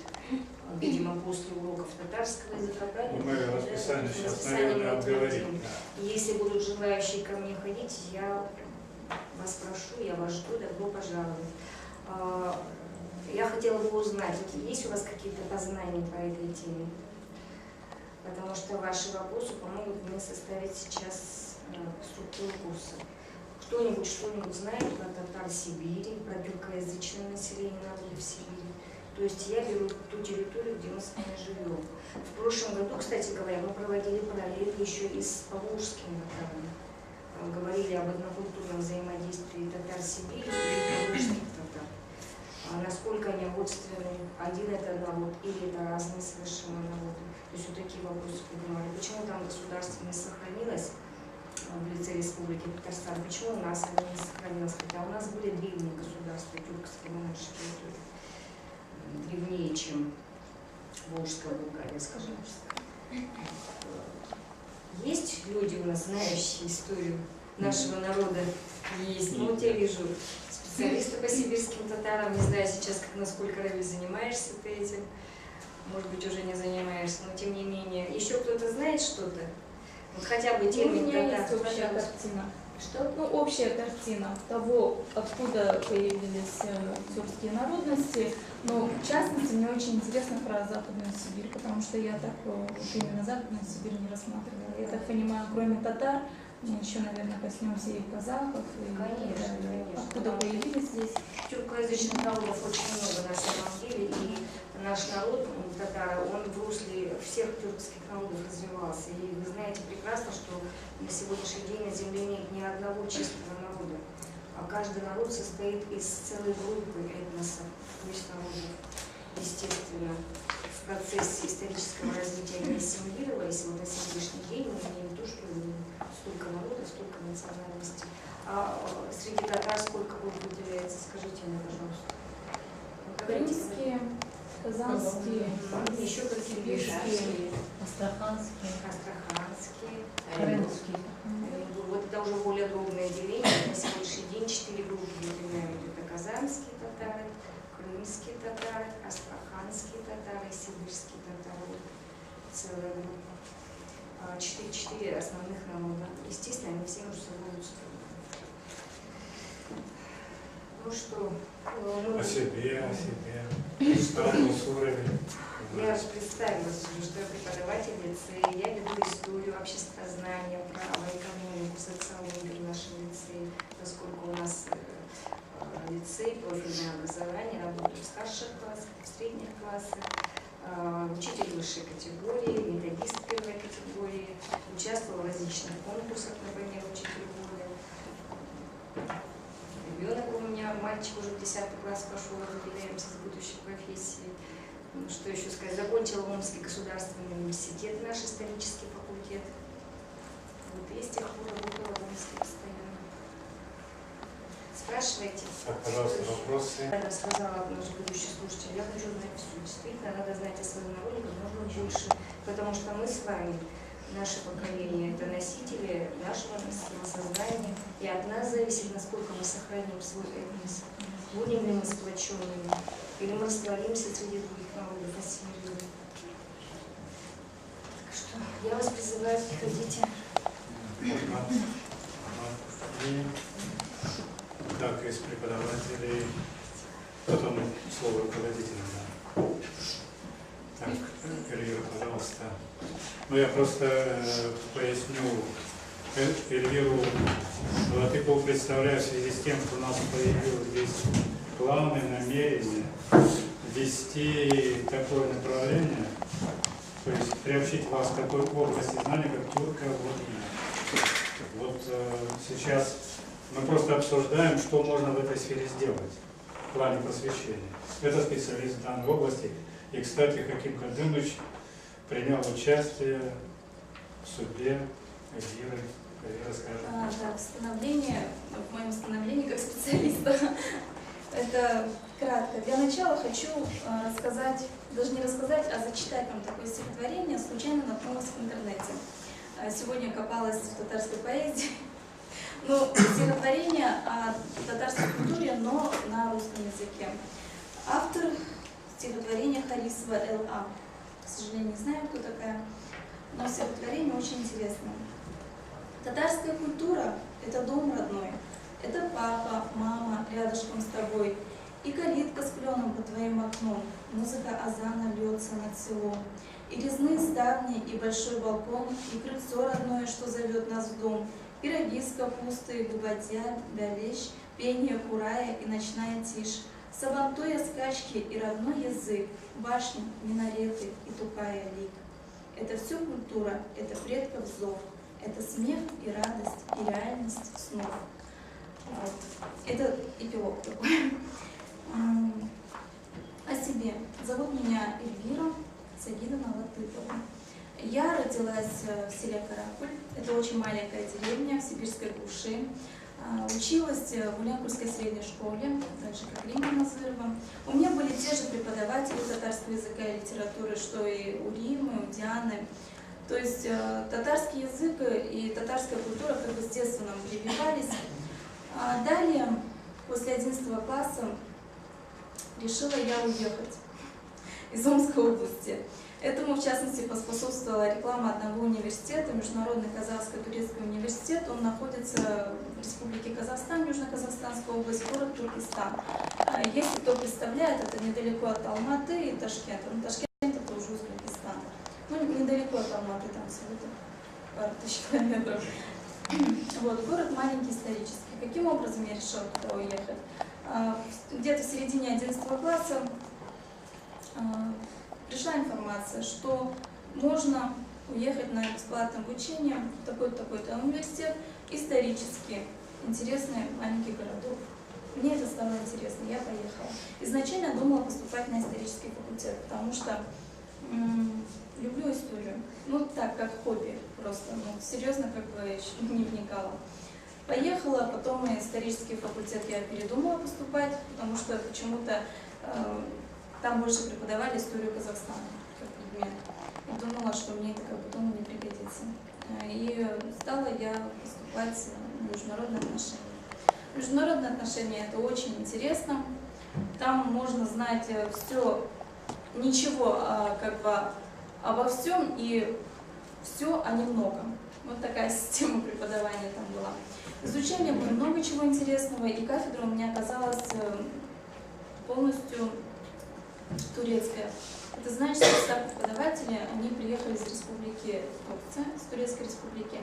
видимо, после уроков татарского языка. Правильно? Мы расписание сейчас, Расписание наверное, мы обговорим. утвердим. Если будут желающие ко мне ходить, я вас прошу, я вас жду, добро пожаловать. Я хотела бы узнать, есть у вас какие-то познания по этой теме? Потому что ваши вопросы помогут мне составить сейчас структуру курса. Кто-нибудь что-нибудь знает про татар Сибири, про тюркоязычное население народов Сибири? То есть я беру ту территорию, где мы с вами живем. В прошлом году, кстати говоря, мы проводили параллель еще и с поволжскими татарами. Говорили об однокультурном взаимодействии татар Сибири и поволжских татар. Насколько они родственны, один это народ или это разные совершенно народы. То есть вот такие вопросы поднимали. Почему там государство не сохранилось в лице Республики Татарстан? Почему у нас оно не сохранилось? Хотя у нас были древние государства, тюркские, на нашей территории. Древнее, чем Волжская Булгария, скажем. Есть люди у нас, знающие историю нашего народа? Есть. Ну вот я вижу специалисты по сибирским татарам. Не знаю сейчас, насколько, Рави, занимаешься ты этим. Может быть, уже не занимаешься, но тем не менее. Еще кто-то знает что-то? Вот хотя бы термин У меня татар. есть общая картина. Ну, общая картина того, откуда появились тюркские народности. Но, в частности, мне очень интересно про Западную Сибирь, потому что я так именно Западную Сибирь не рассматривала. Я так понимаю, кроме татар, мы еще, наверное, коснемся и казахов, и Конечно. откуда появились здесь. Тюркоязычных народов очень много на самом деле, и наш народ, татары, он в русле всех тюркских народов развивался. И вы знаете прекрасно, что на сегодняшний день на земле нет ни одного чистого народа, а каждый народ состоит из целой группы этносов, то есть народов. Естественно, в процессе исторического развития они ассимилировались, и вот на сегодняшний день мы имеем то, что столько народов, столько национальностей. А среди татар сколько выделяется, скажите мне, пожалуйста. Крымские, казанские, еще какие-то астраханские, крымские. Вот это уже более дробное деление. На сегодняшний день 4 группы выделяют. Это казанские татары, крымские татары, астраханские татары, сибирские татары. Вот целая группа. 4 основных народа. Естественно, они все между собой устроены. Ну что, О себе. Статус, уровень. Я же представилась уже, что я преподаватель лицея, я веду историю, обществознания, право, экономику, социологию в нашем лицее, поскольку у нас лицей, профильное образование, работаю в старших классах, в средних классах, учитель высшей категории, методист первой категории, участвовал в различных конкурсах, например, учитель года. Ребенок у меня, мальчик уже в 10 класс пошел, определяемся с будущей профессией. Ну, что еще сказать, закончил Омский государственный университет, наш исторический факультет. Вот и с тех пор работала в Омске постоянно. Спрашивайте. Так, пожалуйста, вопросы. Я рассказала наш будущий слушатель, я хочу знать все. Действительно, надо знать о своем народе как можно больше, потому что мы с вами, наше поколение, это носители нашего сознания, и от нас зависит, насколько мы сохраним свой этнос. Будем ли мы сплоченными, или мы растворимся среди других народов, ассимилируем. Так что я вас призываю, приходите. Так, из преподавателей, потом слово руководителям. Да. Так, Эльвира, пожалуйста. Ну, я просто поясню Эльвиру, вот ты представляешь, в связи с тем, что у нас появилось здесь планы, намерения ввести такое направление, то есть приобщить вас к такой области знаний, как тюрководение. Вот сейчас мы просто обсуждаем, что можно в этой сфере сделать в плане просвещения. Это специалист в данной области. И, кстати, Хаким Кадымович принял участие в судьбе Эльвиры. Эльвира скажет. Да, в моем становлении как специалиста. Это кратко. Для начала хочу рассказать, даже не рассказать, а зачитать вам такое стихотворение. Случайно наткнулась в интернете. Сегодня копалась в татарской поэзии. Ну, стихотворение о татарской культуре, но на русском языке. Автор стихотворения Харисова Л.А. К сожалению, не знаю, кто такая, но стихотворение очень интересное. Татарская культура – это дом родной, это папа, мама рядышком с тобой, и калитка с кленом под твоим окном, музыка азана льется над селом, и резные ставни, и большой балкон, и крыльцо родное, что зовет нас в дом, пироги с капустой, губатя, бялещ, пение курая и ночная тишь, сабантуя скачки и родной язык, башни, минареты и тупая лик. Это все культура, это предков зов, это смех и радость, и реальность снов. Вот. Это эпилог такой. О себе. Зовут меня Эльвира Сагидовна Латыпова. Я родилась в селе Каракуль. Это очень маленькая деревня в сибирской глуши. Училась в Ульяновской средней школе, так же как Лина Назырова. У меня были те же преподаватели татарского языка и литературы, что и у Римы, у Дианы. То есть татарский язык и татарская культура как бы с детства нам прививались. Далее, после 11 класса, решила я уехать из Омской области. Этому, в частности, поспособствовала реклама одного университета, Международный Казахско-турецкий университет. Он находится в Республике Казахстан, Южно-Казахстанская область, город Туркестан. Если кто представляет, это недалеко от Алматы и Ташкента. Ташкент это уже Узбекистан. Ну, недалеко от Алматы, там всего-то пару тысяч километров. Вот, город маленький, исторический. Каким образом я решила туда уехать? Где-то в середине 11 класса пришла информация, что можно уехать на бесплатное обучение в такой-то университет, исторически интересный маленький городок. Мне это стало интересно, я поехала. Изначально я думала поступать на исторический факультет, потому что люблю историю. Ну так, как хобби просто, ну, серьезно как бы еще не вникала. Поехала, потом на исторический факультет я передумала поступать, потому что почему-то там больше преподавали историю Казахстана как предмет. И думала, что мне это как бы дома не пригодится. И стала я поступать в международные отношения. Международные отношения — это очень интересно. Там можно знать все, ничего как бы обо всем и все о немногом. Вот такая система преподавания там была. Изучение было много чего интересного, и кафедра у меня оказалась полностью турецкая. Это значит, что все преподаватели, они приехали из республики Турция, из Турецкой республики,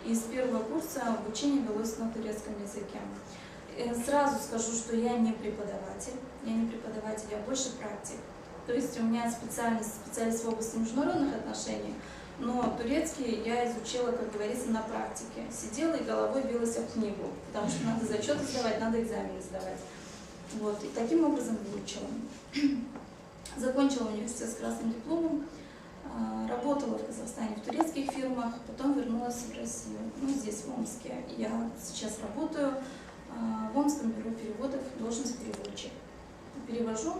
и с первого курса обучение велось на турецком языке. Сразу скажу, что я не преподаватель, я больше практик. То есть у меня специалист в области международных отношений, но турецкий я изучила, как говорится, на практике. Сидела и головой билась об книгу, потому что надо зачеты сдавать, надо экзамены сдавать. Вот, и таким образом выучила. Закончила университет с красным дипломом, работала в Казахстане в турецких фирмах, потом вернулась в Россию, ну, здесь, в Омске. Я сейчас работаю в Омском бюро переводов, должность переводчик. Перевожу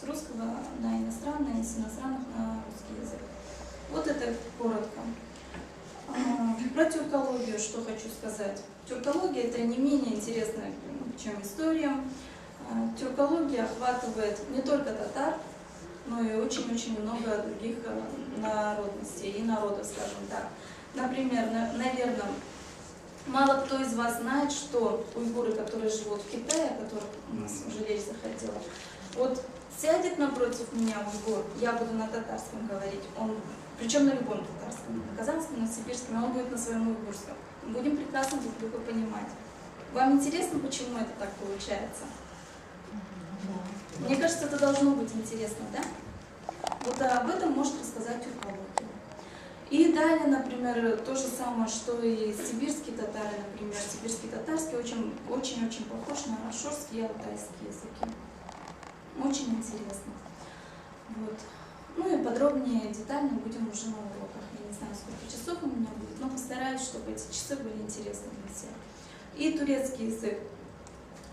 с русского на иностранный, с иностранных на русский язык. Вот это коротко. Про тюркологию что хочу сказать. Тюркология — это не менее интересно, чем история. Тюркология охватывает не только татар, но и очень-очень много других народностей и народов, скажем так. Например, наверное, мало кто из вас знает, что уйгуры, которые живут в Китае, о которых у нас уже речь заходила, вот сядет напротив меня уйгур, я буду на татарском говорить, он, причем на любом татарском, на казахском, на сибирском, а он будет на своем уйгурском. Мы будем прекрасно друг друга понимать. Вам интересно, почему это так получается? Мне кажется, это должно быть интересно, да? Вот об этом может рассказать тюркология. И далее, например, то же самое, что и сибирские татары, например. Сибирский татарский очень-очень похож на ашурский и алтайский языки. Очень интересно. Вот. Ну и подробнее, детально будем уже на уроках. Я не знаю, сколько часов у меня будет, но постараюсь, чтобы эти часы были интересны для всех. И турецкий язык.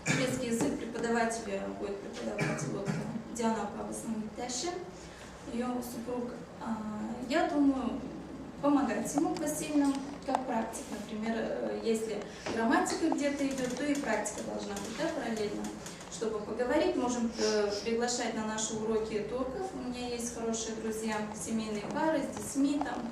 Турецкий язык преподаватель будет преподавать вот Диана Павловна, ее супруг. Я думаю, помогать ему посильно, как практик. Например, если грамматика где-то идет, то и практика должна быть, да, параллельно. Чтобы поговорить, можем приглашать на наши уроки турков. У меня есть хорошие друзья, семейные пары с детьми там.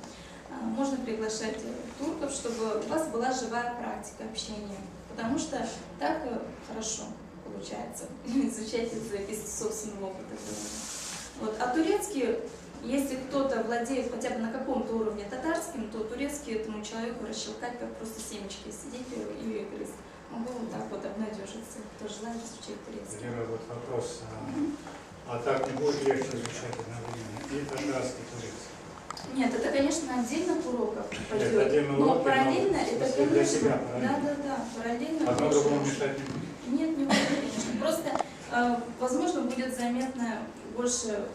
Можно приглашать турков, чтобы у вас была живая практика общения. Потому что так хорошо получается изучать язык из собственного опыта. Вот. А турецкий, если кто-то владеет хотя бы на каком-то уровне татарским, то турецкий этому человеку расщелкать, как просто семечки сидеть и грызть. Могу вот так вот обнадежиться, кто желает изучать турецкий. Вера, вот вопрос. А так не будет легче изучать одновременно и татарский, и турецкий? Нет, это, конечно, отдельно уроков пойдет. Нет, отдельно но уроки, параллельно но это, для конечно, себя, параллельно. да, параллельно. Одно другому мешать не будет? Нет, не будет, конечно. Просто, возможно, будет заметно больше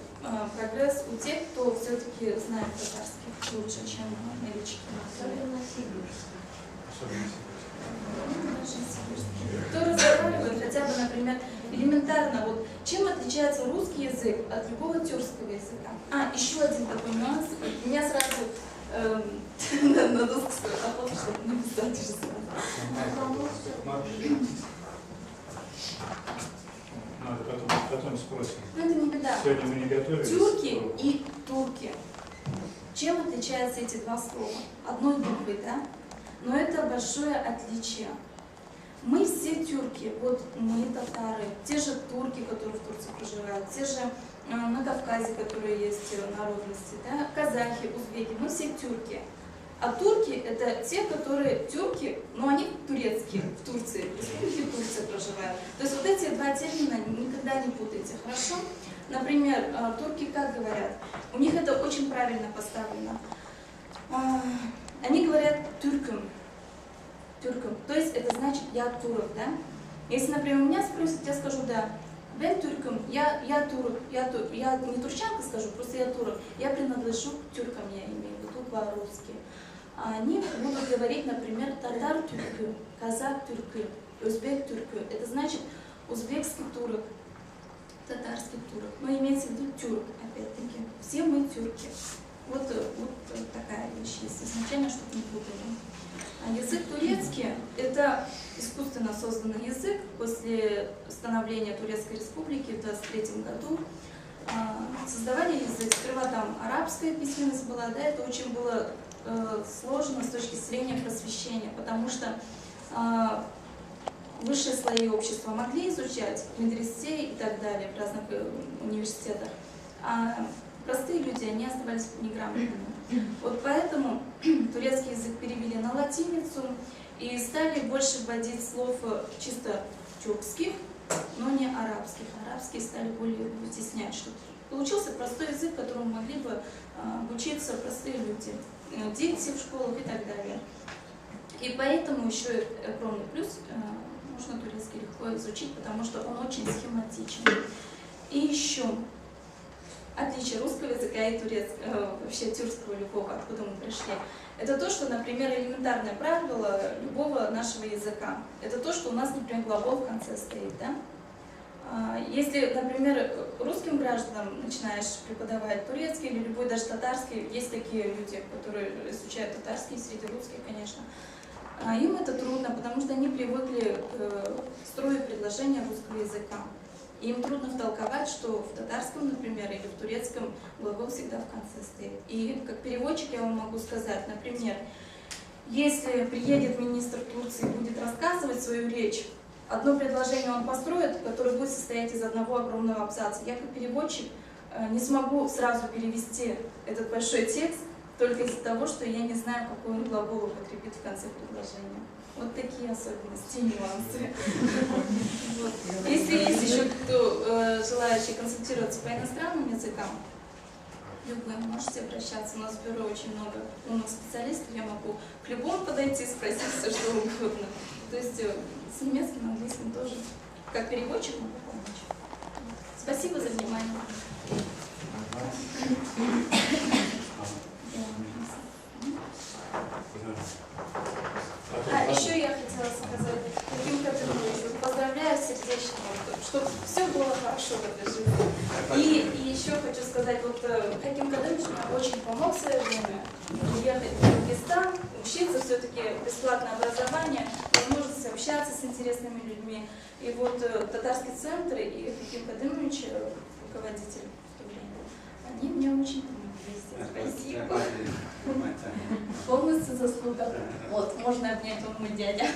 прогресс у тех, кто все-таки знает татарский лучше, чем новички. Особенно сибирский. Кто разговаривает хотя бы, например, элементарно, вот чем отличается русский язык от любого тюркского языка? Еще один такой нюанс. Меня сразу на доску охота, чтобы не писать уже сразу. Надо потом потом спросим. Ну, это не беда. Сегодня мы не готовились. Тюрки и турки. Чем отличаются эти два слова? Одной буквой, да? Но это большое отличие. Мы все тюрки, вот мы татары, те же турки, которые в Турции проживают, те же на Кавказе, которые есть народности, да? Казахи, узбеки, мы все тюрки. А турки это те, которые тюрки, но они турецкие, в Турции, в республике Турция проживают. То есть вот эти два термина никогда не путайте, хорошо? Например, турки как говорят? У них это очень правильно поставлено. Они говорят тюркам. Тюркам. То есть это значит я турок, да? Если, например, меня спросят, я скажу да. Ben тюркам, я турок, я не турчанка скажу, просто я турок. Я принадлежу к тюркам, я имею в виду по-русски. А они будут говорить, например, татар тюркы, казах тюркы, узбек тюркы. Это значит узбекский турок, татарский турок. Но имеется в виду тюрк, опять-таки. Все мы тюрки. Вот такая вещь есть изначально, чтобы не путали. А язык турецкий – это искусственно созданный язык после становления Турецкой Республики в 1923 году. Создавали язык, сперва там арабская письменность была, да, это очень было сложно с точки зрения просвещения, потому что высшие слои общества могли изучать в медресе и так далее, в разных университетах, а простые люди, они оставались неграмотными. Вот поэтому турецкий язык перевели на латиницу и стали больше вводить слов чисто тюркских, но не арабских. Арабские стали более вытеснять, чтобы получился простой язык, которому могли бы обучиться простые люди, дети в школах и так далее. И поэтому еще огромный плюс, можно турецкий легко изучить, потому что он очень схематичен. И еще отличие русского языка и турецкого, вообще тюркского любого, откуда мы пришли, это то, что, например, элементарное правило любого нашего языка. Это то, что у нас, например, глагол в конце стоит, да? Если, например, русским гражданам начинаешь преподавать турецкий или любой даже татарский, есть такие люди, которые изучают татарский, среди русских, конечно, им это трудно, потому что они привыкли к строю предложения русского языка. И им трудно втолковать, что в татарском, например, или в турецком глагол всегда в конце стоит. И как переводчик я вам могу сказать, например, если приедет министр Турции и будет рассказывать свою речь, одно предложение он построит, которое будет состоять из одного огромного абзаца. Я как переводчик не смогу сразу перевести этот большой текст только из-за того, что я не знаю, какой он глагол употребит в конце предложения. Вот такие особенности и нюансы. Если есть еще кто желающий консультироваться по иностранным языкам, любым можете обращаться. У нас в бюро очень много умных специалистов, я могу к любому подойти и спросить все, что угодно. То есть с немецким, английским тоже. Как переводчик могу помочь. Спасибо за внимание. Еще я хотела сказать, Хаким Кадырович, поздравляю сердечно, чтобы все было хорошо в этой жизни. И еще хочу сказать, вот Хаким Кадырович мне очень помог в свое время уехать в Кыргызстан, учиться, все-таки бесплатное образование, возможность общаться с интересными людьми. И вот татарский центр и Хаким Кадырович, руководитель в то время, они мне очень помогли. Спасибо. Полностью заслуга. Вот, можно обнять, он мой дядя.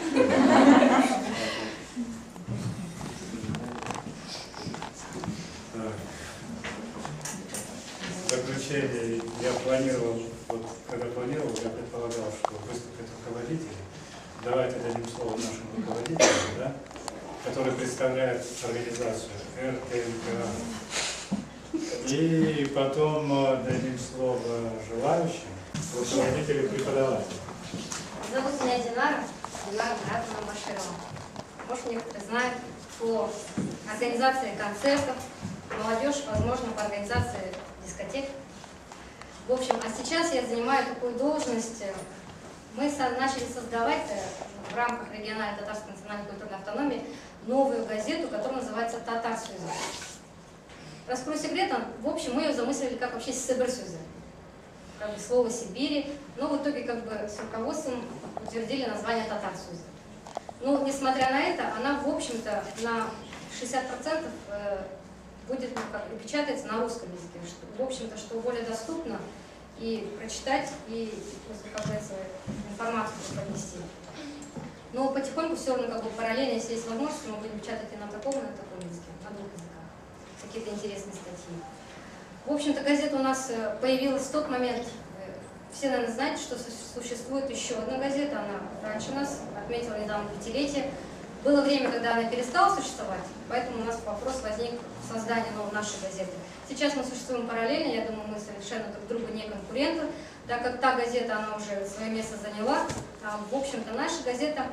В заключение я планировал, вот когда планировал, я предполагал, что выступят руководители. Давайте дадим слово нашему руководителю, да, который представляет организацию РТМК. И потом дадим слово желающим, руководителю и преподавателю. Зовут меня Динара Маратовна Баширова. Может, некоторые знают по организации концертов, молодежь, возможно, по организации дискотек. В общем, а сейчас я занимаю такую должность. Мы начали создавать в рамках региональной татарской национальной культурной автономии новую газету, которая называется «Татарсуйза». Раскрою секрет, в общем, мы ее замыслили как вообще Сибирсуйза, как бы слово Сибири, но в итоге как бы с руководством утвердили название Татарсуйза. Но, несмотря на это, она, в общем-то, на 60% будет и печатается на русском языке, что, в общем-то, что более доступно и прочитать, и, как говорится, информацию поднести. Но потихоньку все равно как бы параллельно, если есть возможность, мы будем печатать и на таком языке, на двух языках, какие-то интересные статьи. В общем-то, газета у нас появилась в тот момент, все, наверное, знаете, что существует еще одна газета, она раньше нас отметила недавно 5-летие. Было время, когда она перестала существовать, поэтому у нас вопрос возник создания нашей газеты. Сейчас мы существуем параллельно, я думаю, мы совершенно друг другу не конкуренты, так как та газета, она уже свое место заняла, а, в общем-то, наша газета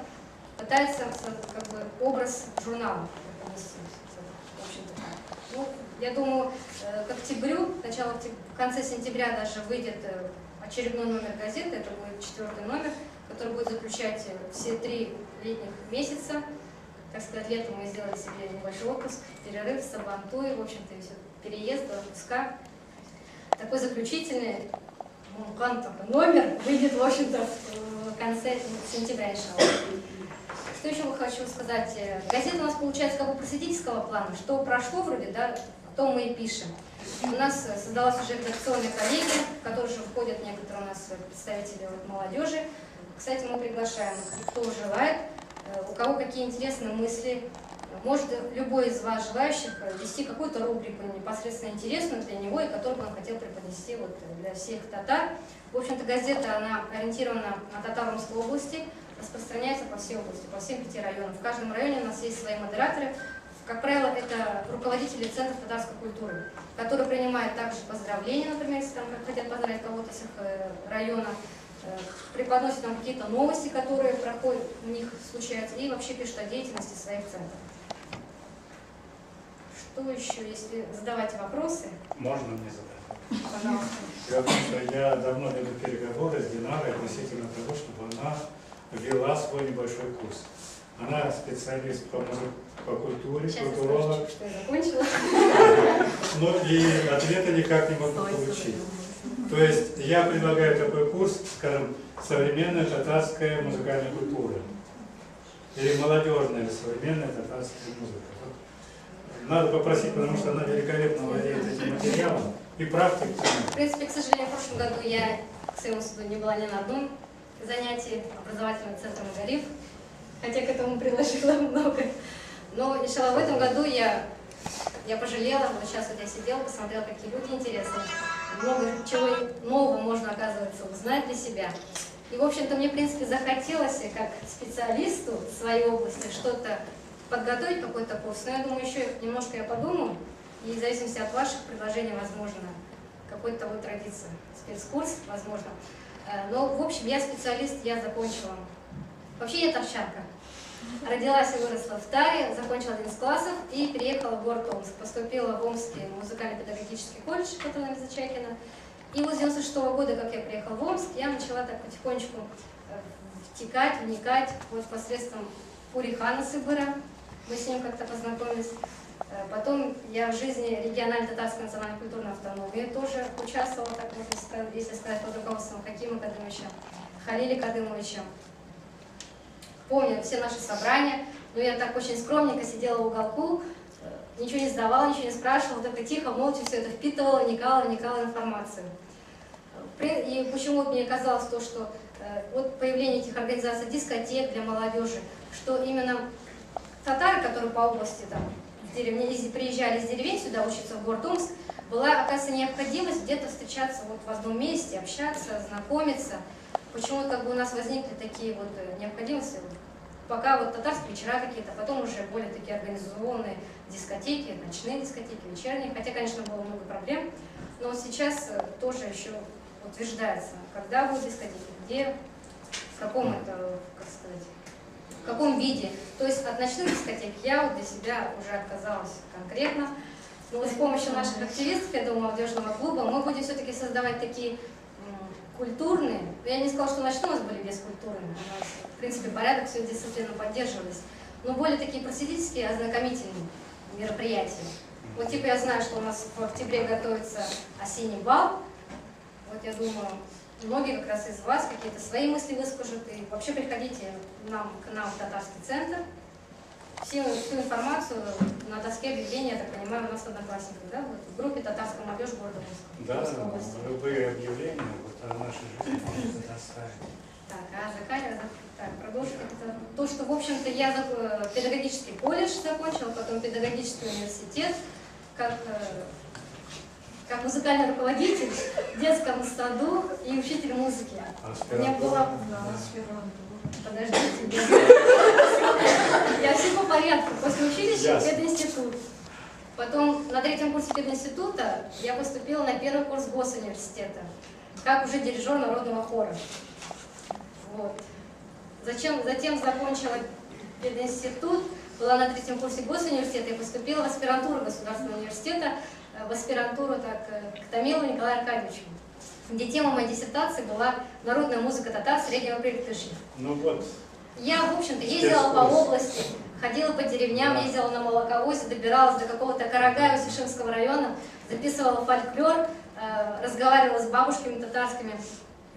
пытается как бы образ журнала преподнести. В общем-то, ну, я думаю, к октябрю, в конце сентября даже выйдет очередной номер газеты, это будет 4-й номер, который будет заключать все 3 летних месяца. Так сказать, летом мы сделали себе небольшой отпуск, перерыв, сабантуй, в общем-то, переезд, отпуска. Такой заключительный номер выйдет, в общем-то, в конце сентября, иншаллах. Что еще хочу сказать? Газета у нас получается как бы просветительского плана. Что прошло вроде, да, то мы и пишем. У нас создалась уже редакционная коллегия, в которой же входят некоторые у нас представители молодежи. Кстати, мы приглашаем, кто желает, у кого какие интересные мысли. Может любой из вас желающих вести какую-то рубрику непосредственно интересную для него и которую бы он хотел преподнести вот для всех татар. В общем-то, газета она ориентирована на Татарской области, распространяется по всей области, по всем 5 районам. В каждом районе у нас есть свои модераторы. Как правило, это руководители центров татарской культуры, которые принимают также поздравления, например, если там хотят поздравить кого-то с их района, преподносят нам какие-то новости, которые проходят, у них случаются, и вообще пишут о деятельности своих центров. Что еще, если задавать вопросы? Можно мне задать? Пожалуйста. Дело в том, что я давно веду переговоры с Динарой относительно того, чтобы она ввела свой небольшой курс. Она специалист по культуре, культуролог. Что я закончила? Ну и ответа никак не могу получить. То есть я предлагаю такой курс, скажем, современная татарская музыкальная культура. Или молодежная современная татарская музыка. Надо попросить, потому что она великолепно владеет этим материалом и практикой. В принципе, к сожалению, в прошлом году я, к своему суду, не была ни на одном занятии образовательного центра «Магариф», хотя к этому приложила много. Но, иншаллах, в этом году я пожалела, вот сейчас вот я сидела, посмотрела, какие люди интересные. Много чего нового можно, оказывается, узнать для себя. И, в общем-то, мне, в принципе, захотелось, как специалисту в своей области, что-то подготовить, какой-то курс. Но я думаю, еще немножко я подумаю, и в зависимости от ваших предложений, возможно, какой-то вот родится спецкурс, возможно. Но, в общем, я специалист, я закончила. Вообще я торчанка. Родилась и выросла в Таре, закончила 11 классов и переехала в город Омск. Поступила в Омский музыкально-педагогический колледж, который на Безачакина. И вот с 96-го года, как я приехала в Омск, я начала так потихонечку втекать, вникать, вот посредством Пурихана Сыбыра. Мы с ним как-то познакомились. Потом я в жизни региональной татарской национальной культурной автономии тоже участвовала, так можно сказать, если сказать, под руководством Хакима Кадымовича, Халили Кадымовича. Помню все наши собрания, но я так очень скромненько сидела в уголку, ничего не сдавала, ничего не спрашивала, только тихо, молча все это впитывала, вникала информацию. И почему мне казалось то, что вот появление этих организаций, дискотек для молодежи, что именно татары, которые по области там, приезжали из деревень сюда учиться в город Омск, была, оказывается, необходимость где-то встречаться вот в одном месте, общаться, знакомиться. Почему как бы у нас возникли такие вот необходимости? Пока вот татарские вечера какие-то, потом уже более такие организованные дискотеки, ночные дискотеки, вечерние. Хотя, конечно, было много проблем, но сейчас тоже еще утверждается, когда будут дискотеки, где, в каком это, как сказать, в каком виде. То есть от ночных дискотек я вот для себя уже отказалась конкретно. Но вот с помощью наших активистов, я думаю, молодежного клуба, мы будем все-таки создавать такие культурные. Я не сказала, что ночные у нас были бескультурные. У нас, в принципе, порядок, все дисциплину поддерживались. Но более такие просветительские, ознакомительные мероприятия. Вот типа я знаю, что у нас в октябре готовится осенний бал. Вот я думаю, многие как раз из вас какие-то свои мысли выскажут. И вообще приходите к нам в татарский центр. всю информацию на доске объявления, я так понимаю, у нас одноклассники, да, вот, в группе татарской молодежи города Омска. Да, любые объявления вот, о нашей жизни можно оставить. Так, а Закария, так, продолжим. Это то, что, в общем-то, я педагогический колледж закончила, потом педагогический университет, как музыкальный руководитель в детском саду и учитель музыки. У меня была... Подождите, я все по порядку. После училища пединститут. Потом на 3-м курсе пединститута я поступила на 1-й курс госуниверситета, как уже дирижер народного хора. Вот. Затем закончила пединститут, была на 3-м курсе госуниверситета и поступила в аспирантуру Государственного университета, в аспирантуру к Томилову Николаю Аркадьевичу, где тема моей диссертации была «Народная музыка татар Среднего Приречья». Ну вот. Я, в общем-то, ездила по области, ходила по деревням, ездила на молоковозе, добиралась до какого-то Карагая Сишимского района, записывала фольклор, разговаривала с бабушками татарскими.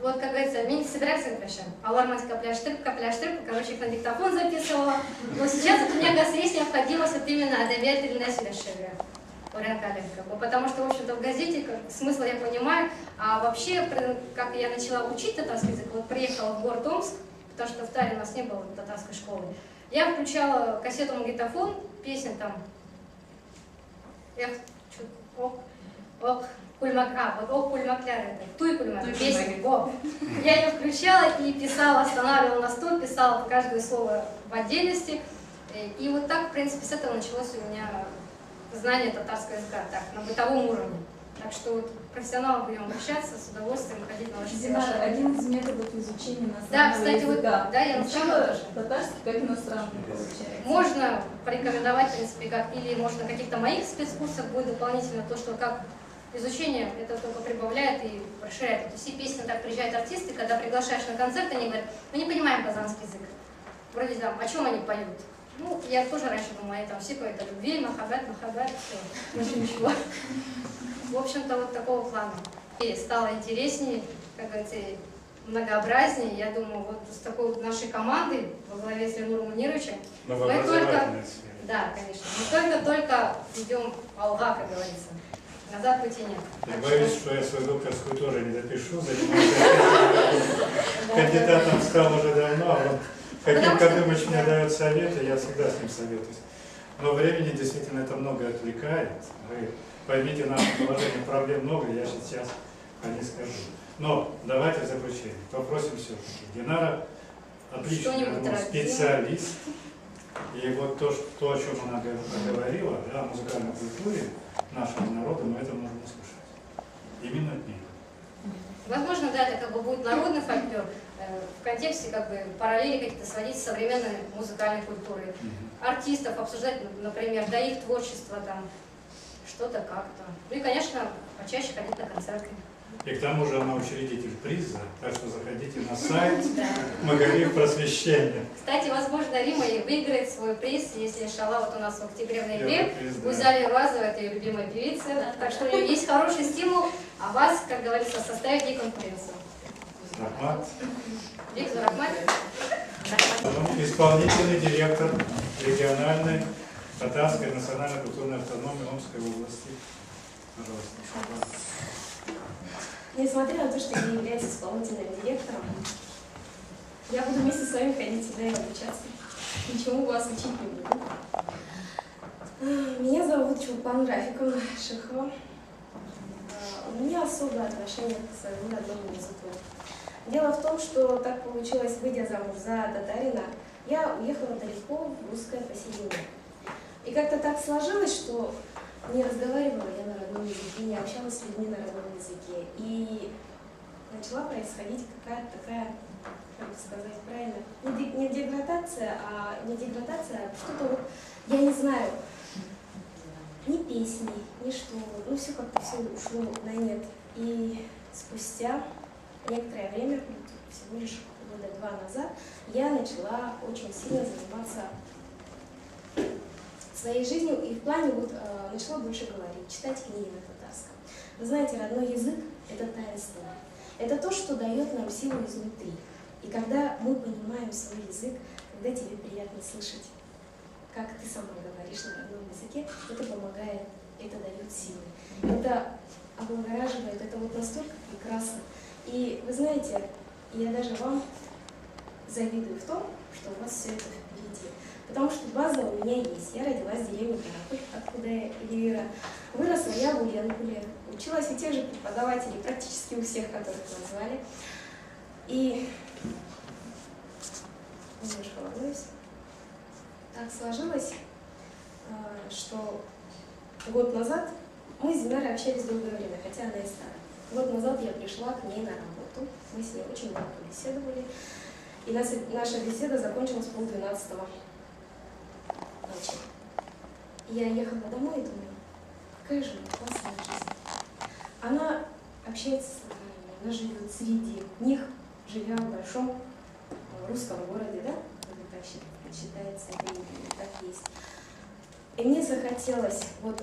Вот, как говорится, мне не собирается прощать. Алармать капля-штрипка, короче, их на диктофон записывала. Но сейчас вот у меня, оказывается, есть необходимость вот именно адабият или насилие. Потому что, в общем-то, в газете смысл я понимаю, а вообще, как я начала учить татарский язык, вот приехала в город Омск, потому что в Таре у нас не было татарской школы, я включала кассету магнитофон, песни там, Кульмакляр, Туй Кульмак, песня, я ее включала и писала, останавливала на стол, писала каждое слово в отдельности, и вот так, в принципе, с этого началось у меня знание татарского языка, так, на бытовом уровне. Так что вот профессионалы будем обучаться, с удовольствием ходить на ваши Один из методов изучения иностранного да, кстати, языка. вот, да, я учила татарский как иностранный, получается. Можно порекомендовать, в принципе, как, или можно на каких-то моих спецкурсах будет дополнительно то, что как изучение это только прибавляет и расширяет. Вот все песни, так приезжают артисты, когда приглашаешь на концерт, они говорят, мы не понимаем казанский язык. Вроде там, о чем они поют? Ну, я тоже раньше думала, они там все поют о любви, махаббат, все, больше ничего. В общем-то, вот такого плана. И стало интереснее, как говорится, многообразнее. Я думаю, вот с такой вот нашей командой во главе с Ленуром Мунировичем мы только, да, конечно, мы только идем алга, как говорится. Назад пути нет. Я боюсь, что я свою докторскую тоже не допишу, занимаюсь кандидатом стал уже давно, а вот Хаким Кадымович мне дает советы, я всегда с ним советуюсь. Но времени действительно это много отвлекает. Вы поймите наше положение, проблем много, я сейчас не скажу. Но давайте в заключение попросим все-таки. Динара отличный специалист. И вот то, о чем она говорила, да, о музыкальной культуре нашего народа, мы это можем услышать. Именно от нее. Возможно, да, это как бы будет народный фольклор, в контексте как бы параллели какие-то сводить с современной музыкальной культурой. Артистов обсуждать, например, да, их творчество, там, что-то как-то. Ну и, конечно, почаще ходить на концерты. И к тому же она учредитель приза, так что заходите на сайт Магариф Просвещения. Кстати, возможно, Рима и выиграет свой приз, если иншалла, вот у нас в октябре-ноябре Гузалия Руазова, это ее любимая певица, так что у нее есть хороший стимул, а вас, как говорится, составить ей конкуренцию. Рахмат. Виктор Рахмат. Исполнительный директор региональной татарской национальной культурной автономии Омской области. Пожалуйста. Несмотря на то, что я являюсь исполнительным директором, я буду вместе с вами ходить сюда и обучаться. Ничему вас учить не буду. Меня зовут Чулпан Рафиковна Шихова. У меня особое отношение к своему родному языку. Дело в том, что так получилось, выйдя замуж за татарина, я уехала далеко в русское поселение. И как-то так сложилось, что не разговаривала я на родном языке, не общалась с людьми на родном языке. И начала происходить какая-то такая, как сказать правильно, не деградация, а что-то вот, я не знаю, ни песни, ни что, ну все как-то все ушло на нет. И спустя некоторое время, всего лишь года 2 назад, я начала очень сильно заниматься своей жизнью и в плане вот начала больше говорить, читать книги на татарском. Вы знаете, родной язык – это таинство. Это то, что дает нам силу изнутри. И когда мы понимаем свой язык, когда тебе приятно слышать, как ты сама говоришь на родном языке, это помогает, это дает силы. Это облагораживает, это вот настолько прекрасно. И вы знаете, я даже вам завидую в том, что у вас все это впереди. Потому что база у меня есть. Я родилась в деревне Каракуль, откуда я Эльвира. Выросла я в Ульяновле. Училась у тех же преподавателей, практически у всех, которых назвали. И немножко волнуюсь. Так сложилось, что год назад мы с Динарой общались долгое время, хотя она и старая. Год назад я пришла к ней на работу. Мы с ней очень много беседовали. И наша беседа закончилась в 11:30 ночи. Я ехала домой и думаю, какая же классная жизнь. Она общается с татарами, она живет среди них, живя в большом русском городе, да? Так считается, это и так есть. И мне захотелось, вот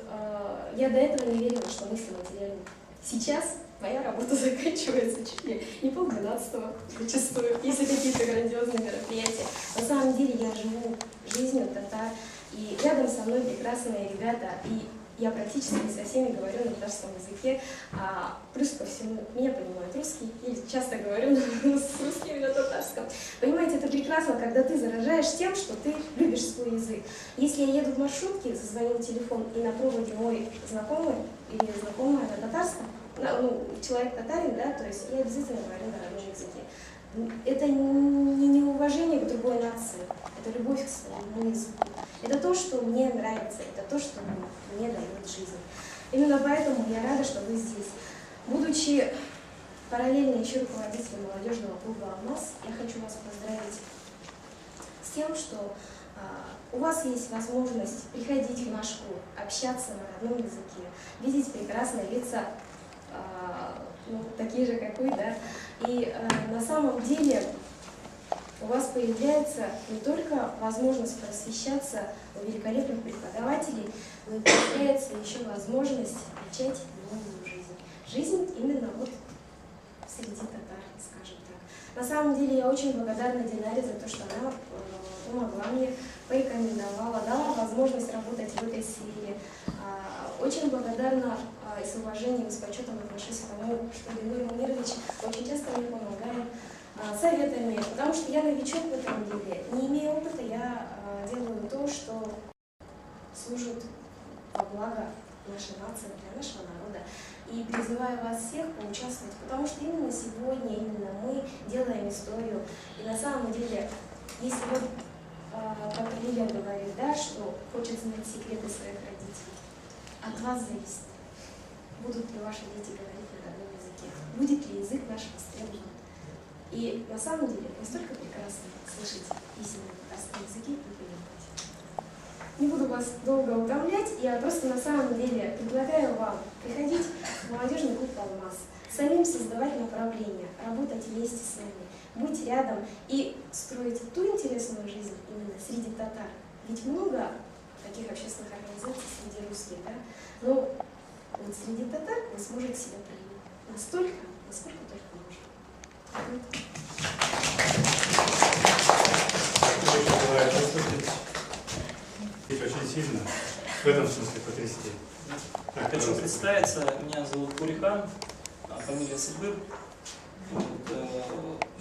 я до этого не верила, что мысли материальны. Сейчас моя работа заканчивается чуть ли не 11:30 зачастую, если какие-то грандиозные мероприятия. На самом деле я живу жизнью татар, и рядом со мной прекрасные ребята, и я практически со всеми говорю на татарском языке, плюс ко всему меня понимают русские, и часто говорю с русскими на татарском. Понимаете, это прекрасно, когда ты заражаешь тем, что ты любишь свой язык. Если я еду в маршрутке, зазвонил телефон, и на проводе мой знакомый или знакомая на татарском, ну, человек татарин, да, то есть я обязательно говорю на родном языке. Это не неуважение к другой нации, это любовь к своему языку. Это то, что мне нравится, это то, что мне дает жизнь. Именно поэтому я рада, что вы здесь. Будучи параллельно еще руководителем молодежного клуба «Алмаз», я хочу вас поздравить с тем, что у вас есть возможность приходить в наш клуб, общаться на родном языке, видеть прекрасные лица, ну, такие же, как вы, да. И на самом деле у вас появляется не только возможность просвещаться у великолепных преподавателей, но и появляется еще возможность начать новую жизнь. Жизнь именно вот среди татар, скажем так. На самом деле я очень благодарна Динаре за то, что она помогла мне, порекомендовала, дала возможность работать в этой сфере. Очень благодарна и с уважением, и с почетом отношусь к тому, что Динур Мунирович очень часто мне помогает советами, потому что я новичок в этом деле. Не имея опыта, я делаю то, что служит во благо нашей нации, для нашего народа. И призываю вас всех поучаствовать, потому что именно сегодня, именно мы делаем историю. И на самом деле, если вот, как Лилия говорит, да, что хочет знать секреты своих родителей, от вас зависит, будут ли ваши дети говорить на родном языке, будет ли язык наш востребован. И на самом деле настолько прекрасно слышать истину на татарском языке и понимать. Не буду вас долго утомлять, я просто на самом деле предлагаю вам приходить в молодежный клуб «Алмаз», самим создавать направления, работать вместе с нами, быть рядом и строить ту интересную жизнь именно среди татар. Ведь много таких общественных организаций среди русских, да? Но вот среди татар вы сможете себя проявить настолько, насколько только можно. Очень бывает выслушать и очень сильно, в этом смысле потрясти. Хочу представиться, меня зовут Курихан, фамилия Сыбыр.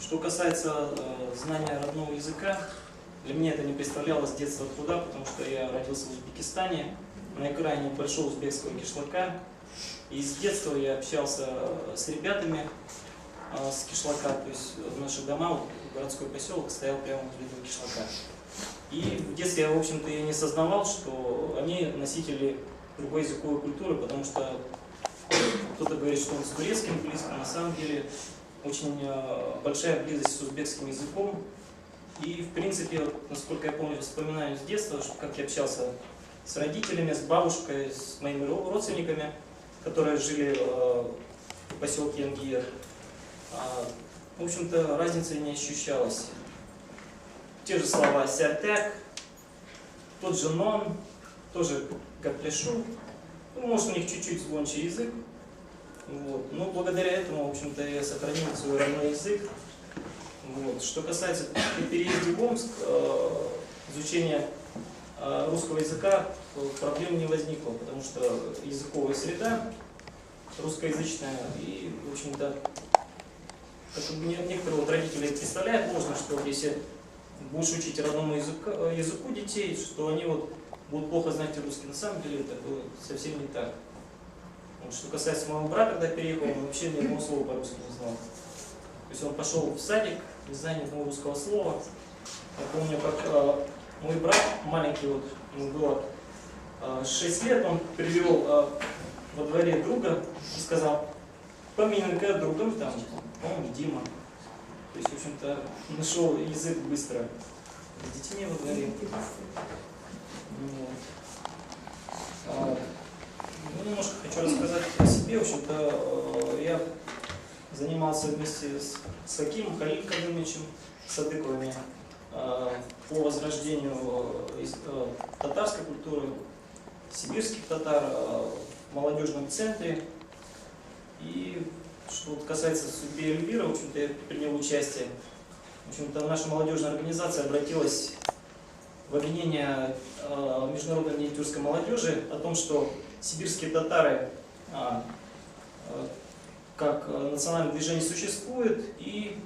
Что касается знания родного языка, для меня это не представлялось с детства труда, потому что я родился в Узбекистане, на экране большого узбекского кишлака. И с детства я общался с ребятами с кишлака, то есть наши дома, вот, городской поселок стоял прямо возле этого кишлака. И в детстве я, в общем-то, и не сознавал, что они носители другой языковой культуры, потому что кто-то говорит, что он с турецким близко, на самом деле очень большая близость с узбекским языком. И, в принципе, насколько я помню, вспоминаю с детства, что как я общался с родителями, с бабушкой, с моими родственниками, которые жили в поселке Янгиер. В общем-то, разницы не ощущалась. Те же слова «сяртяк», тот же «нон», тоже «гапляшу». Ну, может, у них чуть-чуть звонче язык. Вот. Но благодаря этому, в общем-то, я сохранил свой родной язык. Вот. Что касается переезда в Омск, изучения русского языка проблем не возникло, потому что языковая среда русскоязычная, и, в общем-то, как некоторые вот родители представляют ложно, что если будешь учить родному языку детей, что они вот будут плохо знать русский. На самом деле это было совсем не так. Вот, что касается моего брата, когда переехал, он вообще ни одного слова по-русски не знал. То есть он пошел в садик, не зная ни одного русского слова. Я помню, как мой брат маленький, вот, ему было 6 лет, он привел во дворе друга и сказал: помянем-ка другом, там, по-моему, Дима. То есть, в общем-то, нашел язык быстро. С детьми во дворе. Ну, немножко хочу рассказать о себе. В общем-то, я занимался вместе с Хакимом Халилом Кадымовичем Садыковыми по возрождению татарской культуры, сибирских татар в молодежном центре. И что вот касается судьбы Эльвира, в общем-то, я принял участие. В общем-то, наша молодежная организация обратилась в объединение международной мiniатюрской молодежи о том, что сибирские татары как национальное движение существует, и,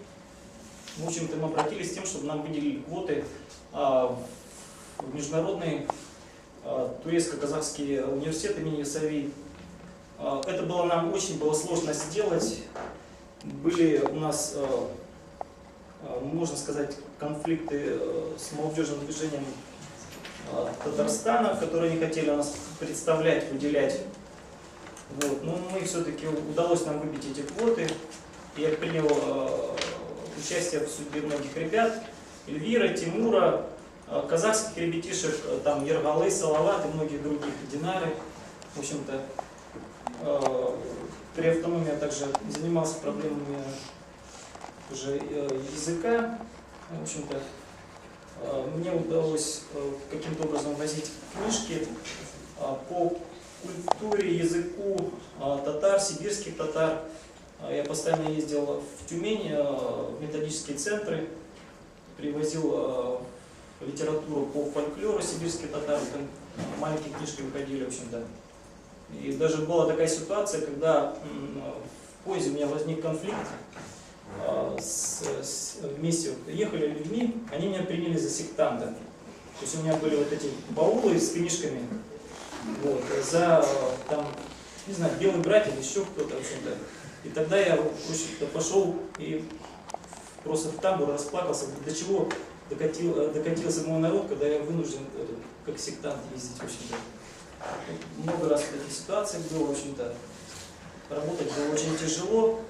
в общем-то, мы обратились с тем, чтобы нам выделили квоты в международный турецко-казахский университет имени Сави. Это было нам очень сложно сделать. Были у нас, можно сказать, конфликты с молодежным движением Татарстана, которые не хотели нас представлять, выделять. Вот. Но мы все-таки удалось нам выбить эти квоты. Я принял участие в судьбе многих ребят: Эльвира, Тимура, казахских ребятишек, там Ергалы, Салават и многих других, Динары. В общем-то, при автономии я также занимался проблемами уже языка. В общем-то, мне удалось каким-то образом возить книжки по культуре, языку татар, сибирских татар. Я постоянно ездил в Тюмень, в методические центры, привозил литературу по фольклору сибирских татар, там маленькие книжки выходили, в общем-то. И даже была такая ситуация, когда в поезде у меня возник конфликт, вместе ехали людьми, они меня приняли за сектанта. То есть у меня были вот эти баулы с книжками, вот, за, там, не знаю, белый братья или еще кто-то, в общем-то. И тогда я пошел и просто в тамбур расплакался, до чего докатился мой народ, когда я вынужден как сектант ездить, в общем-то. Много раз в таких ситуациях было, в общем-то. Работать было очень тяжело,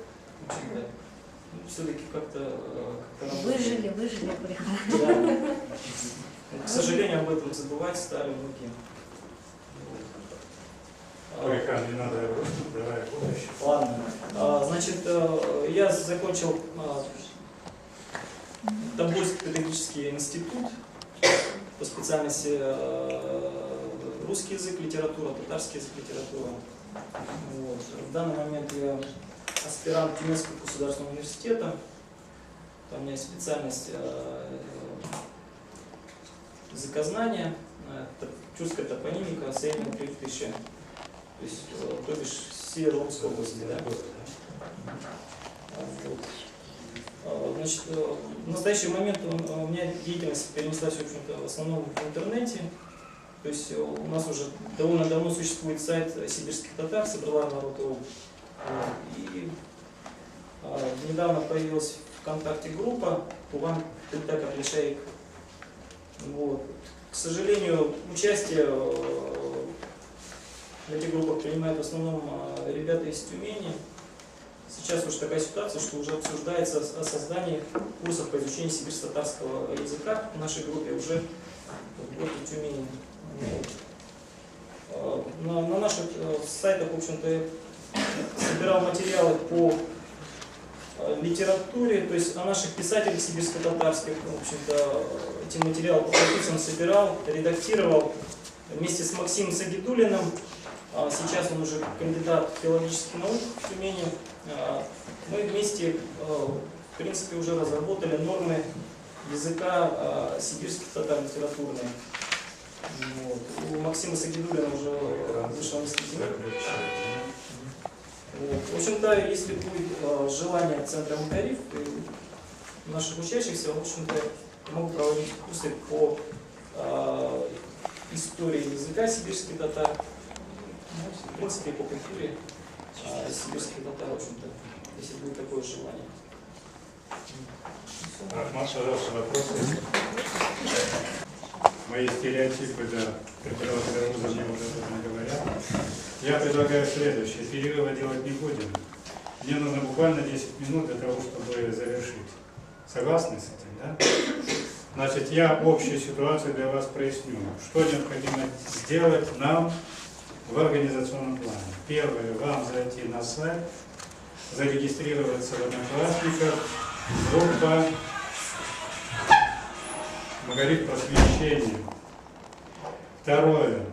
в общем-то. Ну, все-таки как-то Выжили, да. К сожалению, об этом забывать стали многие. Не надо, давай, будущее. Ладно. Значит, я закончил Тобольский педагогический институт по специальности русский язык, литература, татарский язык, литература. Вот. В данный момент я аспирант Тюменского государственного университета. Там у меня есть специальность языкознания, тюркская топонимика, среднего 3000. То есть, то бишь, север Омской области, да? Вот. Значит, в настоящий момент у меня деятельность перенеслась, в общем-то, в основном в интернете. То есть у нас уже довольно давно существует сайт сибирских татар, собрала народ. И недавно появилась ВКонтакте группа Куван Тентак Аплишейк. Вот. К сожалению, участие в этих группах принимают в основном ребята из Тюмени. Сейчас уже такая ситуация, что уже обсуждается о создании курсов по изучению сибирско-татарского языка в нашей группе уже в городе Тюмени. Вот. На наших сайтах, в общем-то, я собирал материалы по литературе, то есть о наших писателях сибирско-татарских. В общем-то, эти материалы по профессиям собирал, редактировал вместе с Максимом Сагидулиным. Сейчас он уже кандидат филологических наук в Тюмени. Мы вместе, в принципе, уже разработали нормы языка сибирских татар литературные. Вот. У Максима Сагидулина уже вышла статья. Вот. В общем-то, если будет желание Центра Макарив и наших учащихся, в общем-то, могу проводить курсы по истории языка сибирских татар, в принципе, по культуре сибирских татар, в общем-то, если будет такое желание. Рахмат, пожалуйста, вопросы? Мои стереотипы, да, преподаватели вуза мне уже об этом говорят. Я предлагаю следующее. Перерыва делать не будем. Мне нужно буквально 10 минут для того, чтобы завершить. Согласны с этим, да? Значит, я общую ситуацию для вас проясню. Что необходимо сделать нам в организационном плане? Первое, вам зайти на сайт, зарегистрироваться в Одноклассниках, группа Макарив просвещения. Второе.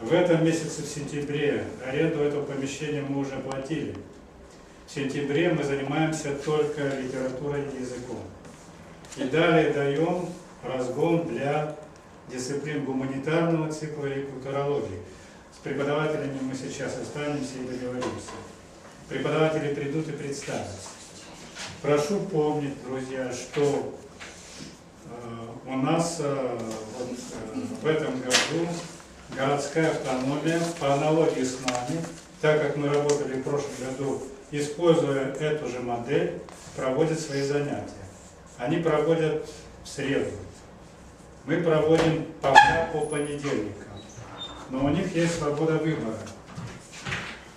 В этом месяце, в сентябре, аренду этого помещения мы уже платили. В сентябре мы занимаемся только литературой и языком. И далее даем разгон для дисциплин гуманитарного цикла и культурологии. С преподавателями мы сейчас останемся и договоримся. Преподаватели придут и представятся. Прошу помнить, друзья, что у нас в этом году городская автономия, по аналогии с нами, так как мы работали в прошлом году, используя эту же модель, проводит свои занятия. Они проводят в среду. Мы проводим пока по понедельникам. Но у них есть свобода выбора.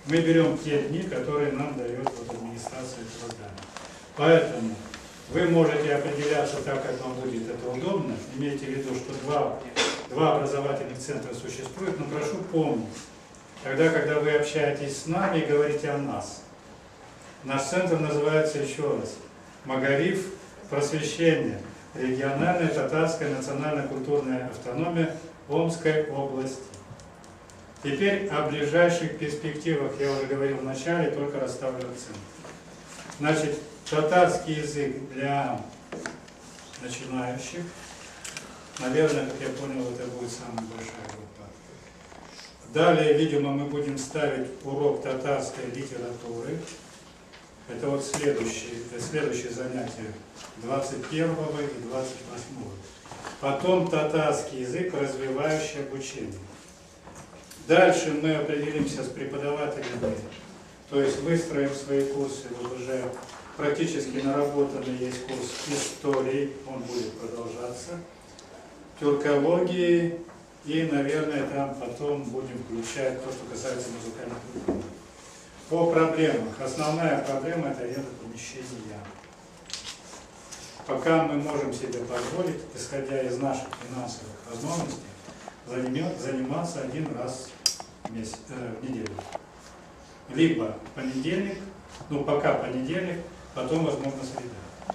Мы берем те дни, которые нам дает администрация труда. Поэтому вы можете определяться так, как вам будет это удобно. Имейте в виду, что два образовательных центра существуют, но прошу помнить, тогда, когда вы общаетесь с нами, говорите о нас. Наш центр называется, еще раз, Макарив просвещение, региональная татарская национально-культурная автономия Омской области. Теперь о ближайших перспективах я уже говорил в начале, только расставлю акцент. Значит, татарский язык для начинающих. Наверное, как я понял, это будет самая большая группа. Далее, видимо, мы будем ставить урок татарской литературы. Это вот следующее занятие 21 и 28. Потом татарский язык, развивающий обучение. Дальше мы определимся с преподавателями, то есть выстроим свои курсы, вот уже практически наработанный есть курс истории, он будет продолжаться, тюркологии и, наверное, там потом будем включать то, что касается музыкальных культур. По проблемам. Основная проблема – это аренда помещения. Пока мы можем себе позволить, исходя из наших финансовых возможностей, заниматься один раз в неделю. Либо понедельник, ну пока понедельник, потом, возможно, среда.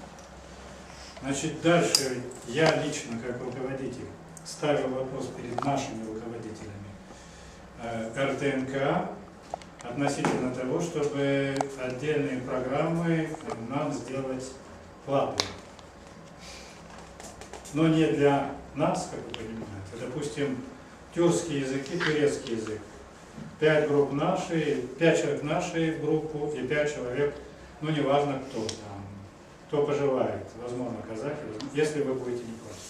Значит, дальше я лично, как руководитель, ставил вопрос перед нашими руководителями РТНК относительно того, чтобы отдельные программы нам сделать платные. Но не для нас, как вы понимаете. Допустим, тюркский язык и турецкий язык. 5 групп наши, 5 человек наши в группу и 5 человек, ну неважно кто там, кто пожелает, возможно, казахи, если вы будете не против.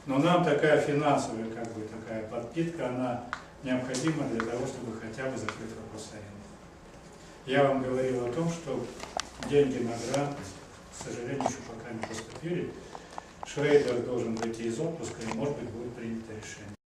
Но нам такая финансовая, как бы такая подпитка, она необходима для того, чтобы хотя бы закрыть вопрос аренды. Я вам говорил о том, что деньги на грант, к сожалению, еще пока не поступили. Шрейдер должен выйти из отпуска, и, может быть, будет принято решение.